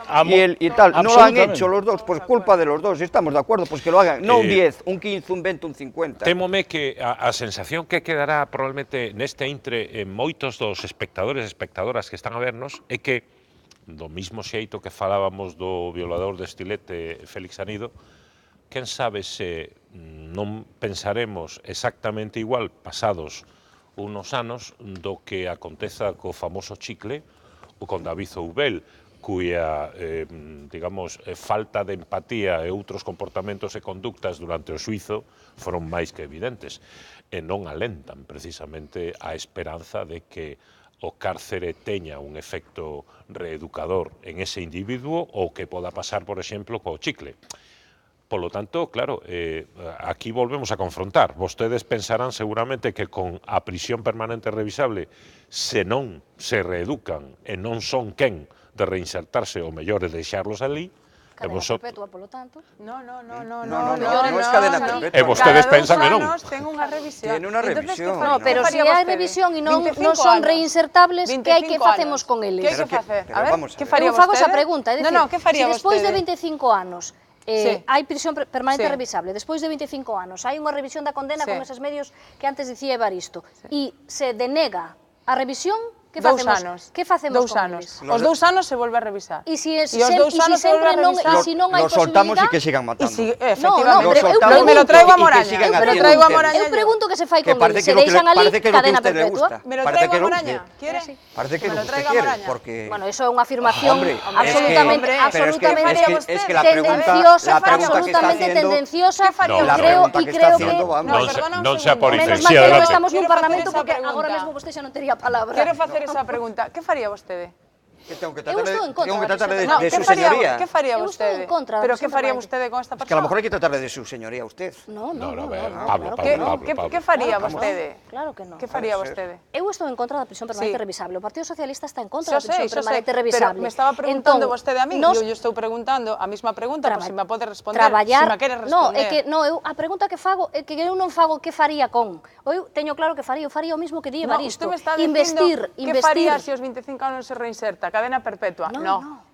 [SPEAKER 5] y tal. No lo han hecho los dos, pues culpa de los dos. Si estamos de acuerdo, pues que lo hagan. No un 10, un 15, un 20, un 50.
[SPEAKER 1] Témome que a sensación que quedará probablemente neste intre en moitos dos espectadores e espectadoras que están a vernos é que do mismo xeito que falábamos do violador de estilete Félix Anido, quen sabe se non pensaremos exactamente igual pasados unos anos do que aconteza co famoso chicle ou con David Zoubel, cuya, digamos, falta de empatía e outros comportamentos e conductas durante o xuizo foron máis que evidentes e non alentan precisamente a esperanza de que o cárcere teña un efecto reeducador en ese individuo ou que poda pasar, por exemplo, co chicle. Polo tanto, claro, aquí volvemos a confrontar. Vostedes pensarán seguramente que con a prisión permanente revisable, se non se reeducan e non son quen de reinsertarse, o mellor é deixarlos ali,
[SPEAKER 3] cadena perpetua, polo tanto.
[SPEAKER 2] No
[SPEAKER 5] es cadena perpetua.
[SPEAKER 1] E vostedes pensan que non.
[SPEAKER 2] Ten unha revisión.
[SPEAKER 5] Tiene unha revisión.
[SPEAKER 3] No, pero se hai revisión e non son reinsertables, que hai que facemos con eles?
[SPEAKER 2] Que hai que facer? A ver, que
[SPEAKER 3] Eu
[SPEAKER 2] faría
[SPEAKER 3] fago
[SPEAKER 2] vostede?
[SPEAKER 3] esa pregunta, é dicir, se despois de 25 anos hai prisión permanente revisable, despois de 25 anos hai unha revisión da condena con eses medios que antes dicía Evaristo, e se denega a revisión, Que
[SPEAKER 2] 2
[SPEAKER 3] facemos?
[SPEAKER 2] anos.
[SPEAKER 3] Que facemos
[SPEAKER 2] 2
[SPEAKER 3] con
[SPEAKER 2] anos.
[SPEAKER 3] eles?
[SPEAKER 2] Os 2 anos se volve a revisar.
[SPEAKER 3] E se
[SPEAKER 2] os 2 anos se volve a revisar.
[SPEAKER 5] Los soltamos y que sigan matando.
[SPEAKER 2] Efectivamente.
[SPEAKER 5] Los soltamos
[SPEAKER 2] Me lo traigo a
[SPEAKER 5] y que
[SPEAKER 2] Moraña.
[SPEAKER 5] sigan
[SPEAKER 2] Me lo
[SPEAKER 5] haciendo
[SPEAKER 2] traigo a
[SPEAKER 5] ustedes.
[SPEAKER 2] Moraña.
[SPEAKER 3] Eu pregunto que se fai
[SPEAKER 5] Que
[SPEAKER 3] con
[SPEAKER 5] parece
[SPEAKER 3] eles.
[SPEAKER 5] que
[SPEAKER 3] Se
[SPEAKER 5] lo que
[SPEAKER 3] deixan
[SPEAKER 5] le-
[SPEAKER 3] ali
[SPEAKER 5] parece que lo que a
[SPEAKER 3] cadena
[SPEAKER 5] usted le
[SPEAKER 3] perpetua.
[SPEAKER 5] gusta.
[SPEAKER 2] Me lo
[SPEAKER 5] Parece
[SPEAKER 2] traigo
[SPEAKER 5] que
[SPEAKER 2] a
[SPEAKER 5] lo-
[SPEAKER 2] Moraña. ¿Quiere?
[SPEAKER 5] Parece que
[SPEAKER 2] Me lo
[SPEAKER 5] usted
[SPEAKER 2] traigo a
[SPEAKER 5] quiere,
[SPEAKER 2] Moraña.
[SPEAKER 5] porque...
[SPEAKER 3] Bueno, eso é unha afirmación
[SPEAKER 5] Hombre,
[SPEAKER 3] absolutamente,
[SPEAKER 5] pero es que
[SPEAKER 3] absolutamente
[SPEAKER 5] es que la pregunta que está
[SPEAKER 3] absolutamente
[SPEAKER 5] haciendo-
[SPEAKER 3] tendenciosa,
[SPEAKER 2] ¿Qué faría
[SPEAKER 3] y
[SPEAKER 2] usted?
[SPEAKER 3] creo,
[SPEAKER 5] La pregunta
[SPEAKER 3] y
[SPEAKER 5] que
[SPEAKER 3] creo
[SPEAKER 5] está
[SPEAKER 3] que...
[SPEAKER 5] haciendo, vamos.
[SPEAKER 2] No,
[SPEAKER 1] Non sea por
[SPEAKER 3] Menos
[SPEAKER 1] infeliz.
[SPEAKER 3] mal
[SPEAKER 1] Sí,
[SPEAKER 3] que non
[SPEAKER 1] adelante.
[SPEAKER 3] estamos nun
[SPEAKER 2] Quero facer
[SPEAKER 3] parlamento
[SPEAKER 2] esa
[SPEAKER 3] porque agora
[SPEAKER 2] pregunta.
[SPEAKER 3] mesmo vostede xa non tería palabra.
[SPEAKER 2] Quero facer esa pregunta. Que faría vostede?
[SPEAKER 5] Que tengo que
[SPEAKER 3] Eu estou en contra
[SPEAKER 5] tengo que
[SPEAKER 3] da
[SPEAKER 5] tratarle
[SPEAKER 3] prisión
[SPEAKER 5] de
[SPEAKER 2] ¿qué
[SPEAKER 5] su
[SPEAKER 2] faría,
[SPEAKER 5] señoría.
[SPEAKER 2] ¿qué faría
[SPEAKER 3] Eu estou
[SPEAKER 2] vostede?
[SPEAKER 3] en contra da
[SPEAKER 2] ¿Pero qué
[SPEAKER 3] prisión
[SPEAKER 2] faría
[SPEAKER 3] permanente.
[SPEAKER 2] vostede con esta
[SPEAKER 5] Es que a lo
[SPEAKER 2] persona?
[SPEAKER 5] mejor hay que tratarle de su señoría a usted.
[SPEAKER 3] No,
[SPEAKER 1] No,
[SPEAKER 3] no,
[SPEAKER 1] a ver,
[SPEAKER 3] no,
[SPEAKER 1] Pablo,
[SPEAKER 3] claro que
[SPEAKER 1] Pablo,
[SPEAKER 3] no.
[SPEAKER 2] ¿Qué
[SPEAKER 1] Pablo.
[SPEAKER 2] faría
[SPEAKER 3] Claro que no.
[SPEAKER 2] vostede?
[SPEAKER 3] Claro que no.
[SPEAKER 2] ¿Qué faría
[SPEAKER 5] Puede ser.
[SPEAKER 2] vostede?
[SPEAKER 3] Eu estou en contra da prisión permanente
[SPEAKER 2] Sí.
[SPEAKER 3] revisable. O Partido Socialista está en contra
[SPEAKER 2] Yo
[SPEAKER 3] da prisión
[SPEAKER 2] sé,
[SPEAKER 3] permanente
[SPEAKER 2] pero
[SPEAKER 3] revisable.
[SPEAKER 2] me estaba preguntando
[SPEAKER 3] Entón,
[SPEAKER 2] vostede a mí,
[SPEAKER 3] nos
[SPEAKER 2] yo estou preguntando a mesma pregunta, por si me pode responder,
[SPEAKER 3] traballar,
[SPEAKER 2] si me quere
[SPEAKER 3] no,
[SPEAKER 2] responder.
[SPEAKER 3] é que no, eu a pregunta que fago é que eu non fago que faría con. Eu teño claro que faría, eu faría o mismo que di
[SPEAKER 2] No,
[SPEAKER 3] Evaristo.
[SPEAKER 2] usted me está
[SPEAKER 3] investir,
[SPEAKER 2] dicindo que faría
[SPEAKER 3] investir.
[SPEAKER 2] si os 25 anos se reinserta, cadena perpetua.
[SPEAKER 3] No.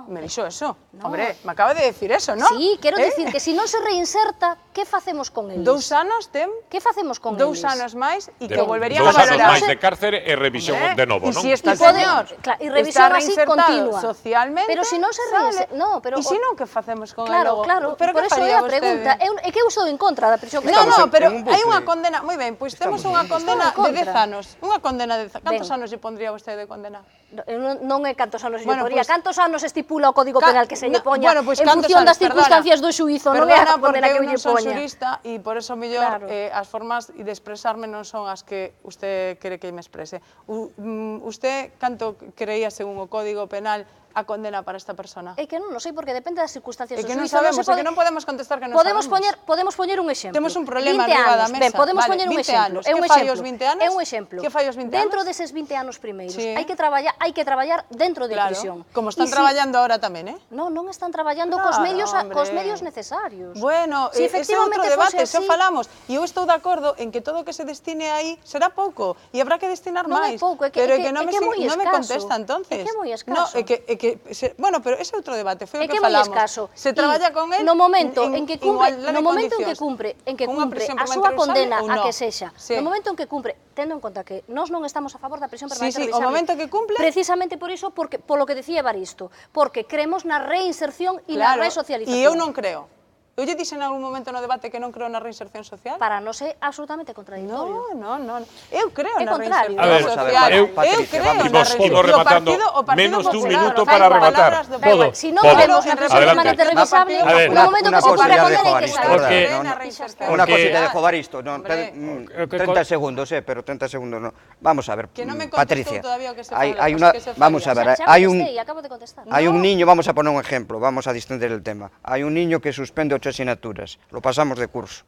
[SPEAKER 2] Me dixo eso.
[SPEAKER 3] No.
[SPEAKER 2] Hombre, me acaba de decir eso, ¿no?
[SPEAKER 3] Sí, quero dicir que se non se reinserta, que facemos con eles?
[SPEAKER 2] 2 anos ten,
[SPEAKER 3] Que facemos con
[SPEAKER 2] 2
[SPEAKER 3] eles?
[SPEAKER 2] anos máis e que
[SPEAKER 1] De-
[SPEAKER 2] volverían
[SPEAKER 1] Dous
[SPEAKER 2] a
[SPEAKER 1] anos
[SPEAKER 2] valorar.
[SPEAKER 1] máis de cárcere e revisión de novo,
[SPEAKER 2] E
[SPEAKER 1] non?
[SPEAKER 2] si está
[SPEAKER 3] E
[SPEAKER 2] el
[SPEAKER 3] pode-
[SPEAKER 2] señor
[SPEAKER 3] claro, e revisión
[SPEAKER 2] está
[SPEAKER 3] así
[SPEAKER 2] reinsertado
[SPEAKER 3] continua.
[SPEAKER 2] socialmente,
[SPEAKER 3] Pero se non se
[SPEAKER 2] sale.
[SPEAKER 3] reinserta, no, pero
[SPEAKER 2] E se non, que facemos con
[SPEAKER 3] Claro,
[SPEAKER 2] el logo?
[SPEAKER 3] claro,
[SPEAKER 2] Pero
[SPEAKER 3] por
[SPEAKER 2] que
[SPEAKER 3] eso é
[SPEAKER 2] faría
[SPEAKER 3] a pregunta.
[SPEAKER 2] vostede?
[SPEAKER 3] É que eu estou en contra da prisión
[SPEAKER 2] No,
[SPEAKER 5] Estamos
[SPEAKER 2] no,
[SPEAKER 5] en-
[SPEAKER 2] pero
[SPEAKER 5] en un
[SPEAKER 2] hai unha
[SPEAKER 5] bucle.
[SPEAKER 2] condena, moi ben, pois temos
[SPEAKER 5] Estamos
[SPEAKER 2] unha
[SPEAKER 5] en-
[SPEAKER 2] condena
[SPEAKER 3] Estamos en
[SPEAKER 2] de 10
[SPEAKER 3] contra.
[SPEAKER 2] anos. Unha condena de cantos
[SPEAKER 3] Ben.
[SPEAKER 2] anos lle pondría vostede de condena?
[SPEAKER 3] Non é cantos anos lle
[SPEAKER 2] Bueno,
[SPEAKER 3] podría.
[SPEAKER 2] pues-
[SPEAKER 3] Cantos anos estipula o Código Penal que se lle poña
[SPEAKER 2] bueno, pues
[SPEAKER 3] en
[SPEAKER 2] cantos
[SPEAKER 3] función das
[SPEAKER 2] anos,
[SPEAKER 3] circunstancias do xuízo, non é a
[SPEAKER 2] Perdona,
[SPEAKER 3] condena
[SPEAKER 2] porque
[SPEAKER 3] que eu
[SPEAKER 2] eu
[SPEAKER 3] lle
[SPEAKER 2] non son
[SPEAKER 3] poña.
[SPEAKER 2] xurista e por eso mellor
[SPEAKER 3] Claro.
[SPEAKER 2] as formas de expresarme non son as que usted quere que me exprese. Usted canto creía según o Código Penal a condena para esta persona?
[SPEAKER 3] É que non o sei porque depende das circunstancias
[SPEAKER 2] É
[SPEAKER 3] do
[SPEAKER 2] que non
[SPEAKER 3] xuízo.
[SPEAKER 2] sabemos,
[SPEAKER 3] se
[SPEAKER 2] é que non podemos contestar que non
[SPEAKER 3] podemos
[SPEAKER 2] sabemos.
[SPEAKER 3] podemos poñer un exemplo.
[SPEAKER 2] Temos un problema
[SPEAKER 3] 20
[SPEAKER 2] arriba da
[SPEAKER 3] anos.
[SPEAKER 2] mesa.
[SPEAKER 3] Ben, podemos
[SPEAKER 2] Vale,
[SPEAKER 3] poñer un
[SPEAKER 2] 20
[SPEAKER 3] exemplo.
[SPEAKER 2] anos.
[SPEAKER 3] É un
[SPEAKER 2] Que fai
[SPEAKER 3] exemplo.
[SPEAKER 2] aos 20 anos?
[SPEAKER 3] É un exemplo.
[SPEAKER 2] Que fai aos 20
[SPEAKER 3] Dentro
[SPEAKER 2] anos?
[SPEAKER 3] deses 20 anos primeiros,
[SPEAKER 2] Sí.
[SPEAKER 3] hai que traballar dentro de
[SPEAKER 2] Claro,
[SPEAKER 3] prisión.
[SPEAKER 2] como
[SPEAKER 3] E
[SPEAKER 2] están traballando ahora tamén, eh?
[SPEAKER 3] Non están traballando
[SPEAKER 2] Claro,
[SPEAKER 3] cos
[SPEAKER 2] hombre.
[SPEAKER 3] medios necesarios.
[SPEAKER 2] Bueno,
[SPEAKER 3] Si
[SPEAKER 2] ese é outro
[SPEAKER 3] efectivamente
[SPEAKER 2] debate,
[SPEAKER 3] fose
[SPEAKER 2] xa
[SPEAKER 3] así,
[SPEAKER 2] falamos. E eu estou de acordo en que todo o que se destine aí será pouco e habrá que destinar
[SPEAKER 3] Non é
[SPEAKER 2] máis.
[SPEAKER 3] pouco, é que-
[SPEAKER 2] pero
[SPEAKER 3] é que-
[SPEAKER 2] non
[SPEAKER 3] é
[SPEAKER 2] me,
[SPEAKER 3] que é moi
[SPEAKER 2] non me
[SPEAKER 3] escaso.
[SPEAKER 2] contesta entonces.
[SPEAKER 3] É que é moi
[SPEAKER 2] No,
[SPEAKER 3] escaso.
[SPEAKER 2] bueno, pero ese é outro debate, foi o
[SPEAKER 3] É
[SPEAKER 2] que
[SPEAKER 3] que é moi
[SPEAKER 2] falamos.
[SPEAKER 3] escaso.
[SPEAKER 2] Se
[SPEAKER 3] E
[SPEAKER 2] traballa con el
[SPEAKER 3] no momento en que cumpre,
[SPEAKER 2] igualdade
[SPEAKER 3] no
[SPEAKER 2] de
[SPEAKER 3] momento en que
[SPEAKER 2] condicións.
[SPEAKER 3] cumpre
[SPEAKER 2] Cunha prisión
[SPEAKER 3] a
[SPEAKER 2] permanente
[SPEAKER 3] súa
[SPEAKER 2] revisable
[SPEAKER 3] condena
[SPEAKER 2] ou
[SPEAKER 3] a
[SPEAKER 2] no?
[SPEAKER 3] que sexa,
[SPEAKER 2] Sí.
[SPEAKER 3] no momento en que cumpre, tendo en conta que nós non estamos a favor da prisión permanente
[SPEAKER 2] sí, o
[SPEAKER 3] revisable.
[SPEAKER 2] momento que cumple-
[SPEAKER 3] Precisamente por iso, porque polo que decía Evaristo, porque creemos na reinserción e na
[SPEAKER 2] Claro,
[SPEAKER 3] resocialización.
[SPEAKER 2] e eu non creo. Eu lle dixen en algún momento no debate que non creo na reinserción social.
[SPEAKER 3] Para non ser absolutamente contradictorio.
[SPEAKER 2] No. Eu creo
[SPEAKER 3] É
[SPEAKER 2] na
[SPEAKER 3] contrario.
[SPEAKER 2] reinserción
[SPEAKER 1] A ver,
[SPEAKER 2] social.
[SPEAKER 1] eu-
[SPEAKER 2] eu creo na
[SPEAKER 1] Imos
[SPEAKER 2] reinserción.
[SPEAKER 1] rematando.
[SPEAKER 2] O Partido
[SPEAKER 1] Menos dun
[SPEAKER 2] Popular,
[SPEAKER 1] minuto
[SPEAKER 2] fai
[SPEAKER 1] para
[SPEAKER 2] palabras
[SPEAKER 1] rematar.
[SPEAKER 2] do
[SPEAKER 3] Da igual,
[SPEAKER 1] Todo.
[SPEAKER 3] si non
[SPEAKER 1] Todo.
[SPEAKER 3] queremos na prisión
[SPEAKER 1] Adelante.
[SPEAKER 3] permanente revisable,
[SPEAKER 1] A ver.
[SPEAKER 3] no momento
[SPEAKER 5] Una
[SPEAKER 3] que se
[SPEAKER 5] cosa
[SPEAKER 3] cumpre
[SPEAKER 5] ya
[SPEAKER 3] a
[SPEAKER 5] dejo
[SPEAKER 3] condena
[SPEAKER 5] a
[SPEAKER 3] que
[SPEAKER 5] Aristo,
[SPEAKER 3] se
[SPEAKER 1] Porque-
[SPEAKER 2] na
[SPEAKER 3] Porque-
[SPEAKER 2] reinserción.
[SPEAKER 5] Una
[SPEAKER 1] Porque-
[SPEAKER 5] cosita dejo Evaristo, no,
[SPEAKER 2] Hombre.
[SPEAKER 5] 30 segundos, pero 30 segundos no. Vamos a ver,
[SPEAKER 2] Que no me contestó
[SPEAKER 5] Patricia.
[SPEAKER 2] todavía o que se
[SPEAKER 5] Hay
[SPEAKER 2] fala,
[SPEAKER 5] una,
[SPEAKER 2] que se
[SPEAKER 5] vamos a
[SPEAKER 2] faría.
[SPEAKER 5] ver,
[SPEAKER 3] Xa
[SPEAKER 5] hay
[SPEAKER 3] contestei,
[SPEAKER 5] un,
[SPEAKER 3] acabo de contestar.
[SPEAKER 5] hay un niño, vamos a poner un ejemplo, vamos a distender el tema. Hay un niño que suspende 8 asignaturas, lo pasamos de curso.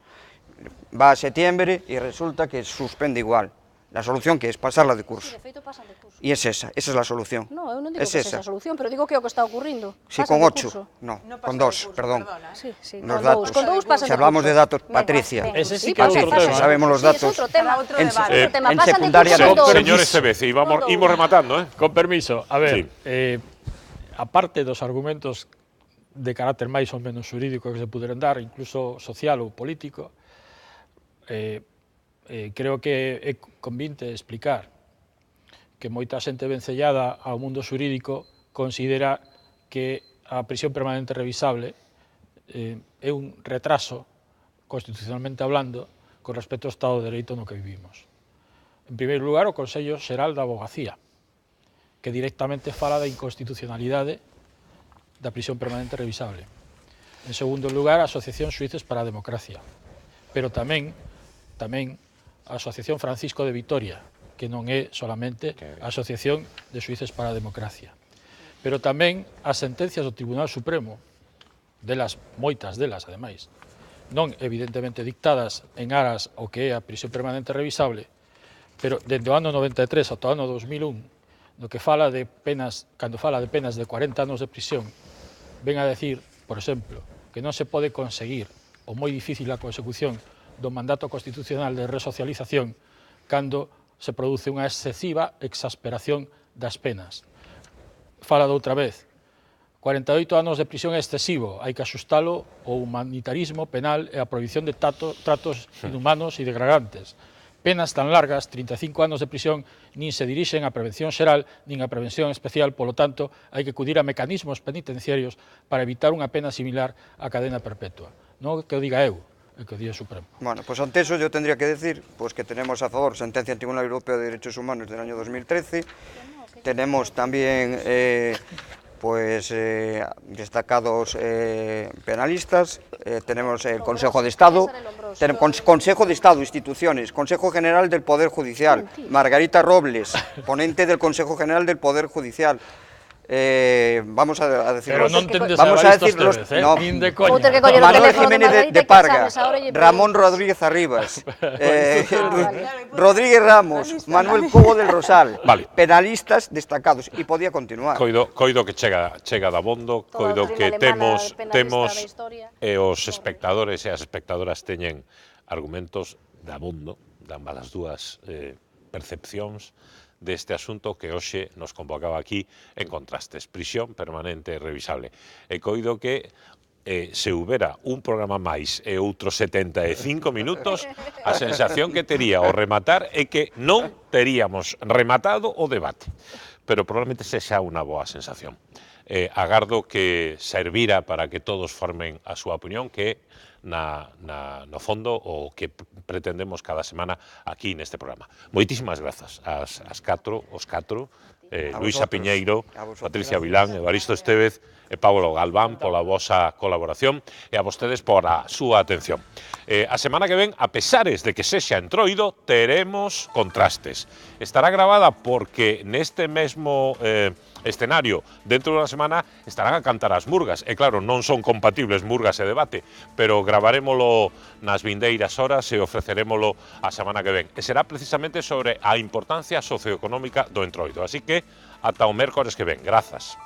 [SPEAKER 5] Va a septiembre y resulta que suspende igual. La solución que es pasarla de
[SPEAKER 3] Sí,
[SPEAKER 5] curso.
[SPEAKER 3] de feito pasan de curso.
[SPEAKER 5] Y es esa es la solución.
[SPEAKER 3] No, eu non digo
[SPEAKER 5] es
[SPEAKER 3] que
[SPEAKER 5] esa.
[SPEAKER 3] sexa a solución, pero digo que é o que está ocurrindo.
[SPEAKER 5] Sí,
[SPEAKER 3] Pasan
[SPEAKER 5] con
[SPEAKER 3] de
[SPEAKER 5] 8,
[SPEAKER 3] curso.
[SPEAKER 5] no,
[SPEAKER 2] No
[SPEAKER 5] con
[SPEAKER 2] pasa de
[SPEAKER 5] 2,
[SPEAKER 2] curso,
[SPEAKER 5] perdón.
[SPEAKER 2] perdona.
[SPEAKER 3] Sí, sí,
[SPEAKER 5] Los
[SPEAKER 3] con
[SPEAKER 5] datos.
[SPEAKER 3] dous, con dous pasan
[SPEAKER 5] Si
[SPEAKER 3] de
[SPEAKER 5] hablamos
[SPEAKER 3] curso.
[SPEAKER 5] de datos,
[SPEAKER 3] Venga,
[SPEAKER 5] Patricia.
[SPEAKER 3] venga,
[SPEAKER 4] Ese sí que é
[SPEAKER 3] pasan,
[SPEAKER 4] outro
[SPEAKER 3] pasan.
[SPEAKER 4] tema.
[SPEAKER 5] Si sabemos los
[SPEAKER 3] Sí, es
[SPEAKER 5] datos.
[SPEAKER 3] outro tema,
[SPEAKER 2] Será outro
[SPEAKER 5] En-
[SPEAKER 2] debate.
[SPEAKER 3] outro tema.
[SPEAKER 5] en
[SPEAKER 3] Pasan de
[SPEAKER 5] secundaria
[SPEAKER 3] curso
[SPEAKER 5] no.
[SPEAKER 3] con dous.
[SPEAKER 1] Señores Sebece, imos rematando, eh?
[SPEAKER 4] Con permiso, a ver,
[SPEAKER 1] Sí.
[SPEAKER 4] aparte dos argumentos de carácter máis ou menos xurídico que se puderan dar, incluso social ou político, creo que é convinte explicar que moita xente vencellada ao mundo xurídico considera que a prisión permanente revisable é un retraso, constitucionalmente hablando, con respecto ao Estado de Dereito no que vivimos. En primeiro lugar, o Consello Xeral da Abogacía, que directamente fala da inconstitucionalidade da prisión permanente revisable. En segundo lugar, a Asociación Xuíces para a Democracia, pero tamén a Asociación Francisco de Vitoria, que non é solamente a Asociación de Xuíces para a Democracia. Pero tamén as sentencias do Tribunal Supremo, delas, moitas delas, ademais, non evidentemente dictadas en aras ao que é a prisión permanente revisable, pero dende o ano 93 ata o ano 2001, no que fala de penas, cando fala de penas de 40 anos de prisión, ven a decir, por exemplo, que non se pode conseguir ou moi difícil a consecución do mandato constitucional de resocialización cando se produce unha excesiva exasperación das penas. Fala de outra vez, 48 anos de prisión é excesivo, hai que axustalo ao humanitarismo penal e a prohibición de tratos inhumanos e degradantes. penas tan largas, 35 anos de prisión, nin se dirixen á prevención xeral, nin á prevención especial, polo tanto, hai que acudir a mecanismos penitenciarios para evitar unha pena similar á cadena perpetua. Non que o diga eu, é que o diga o Supremo.
[SPEAKER 5] Bueno, pues ante eso yo tendría que decir pues que tenemos a favor sentencia del Tribunal Europeo de Derechos Humanos del año 2013, tenemos también destacados penalistas, tenemos el Consejo de Estado, Consejo de Estado, instituciones, Consejo General del Poder Judicial, Margarita Robles, ponente del Consejo General del Poder Judicial. Vamos a decir
[SPEAKER 4] pero non tendes
[SPEAKER 5] vamos a decir los
[SPEAKER 4] no, nin de coña.
[SPEAKER 5] Manuel Jiménez de Parga, Ramón Rodríguez Arribas, Rodríguez Ramos, Manuel Cobo del Rosal, penalistas destacados, e podía continuar.
[SPEAKER 1] Coido que chega dabondo, coido que temos e os espectadores e as espectadoras teñen argumentos dabondo, ambas as dúas percepcións deste asunto que hoxe nos convocaba aquí en Contrastes, prisión permanente e revisable. E coido que se houbera un programa máis e outros 75 minutos, a sensación que tería ao rematar é que non teríamos rematado o debate, pero probablemente sexa unha boa sensación. Agardo que servira para que todos formen a súa opinión, que no fondo o que pretendemos cada semana aquí neste programa. Moitísimas grazas os catro, Luisa Piñeiro, Patricia Vilán, Evaristo Estevez e Pablo Galván pola vosa colaboración e a vostedes por a súa atención. A semana que ven, a pesares de que sexa Entroido, teremos Contrastes. Estará grabada porque neste mesmo escenario, dentro dunha semana, estarán a cantar as murgas. E claro, non son compatibles murgas e debate, pero gravarémolo nas vindeiras horas e ofrecerémolo a semana que ven. E será precisamente sobre a importancia socioeconómica do Entroido. Así que, ata o mércores que ven. Grazas.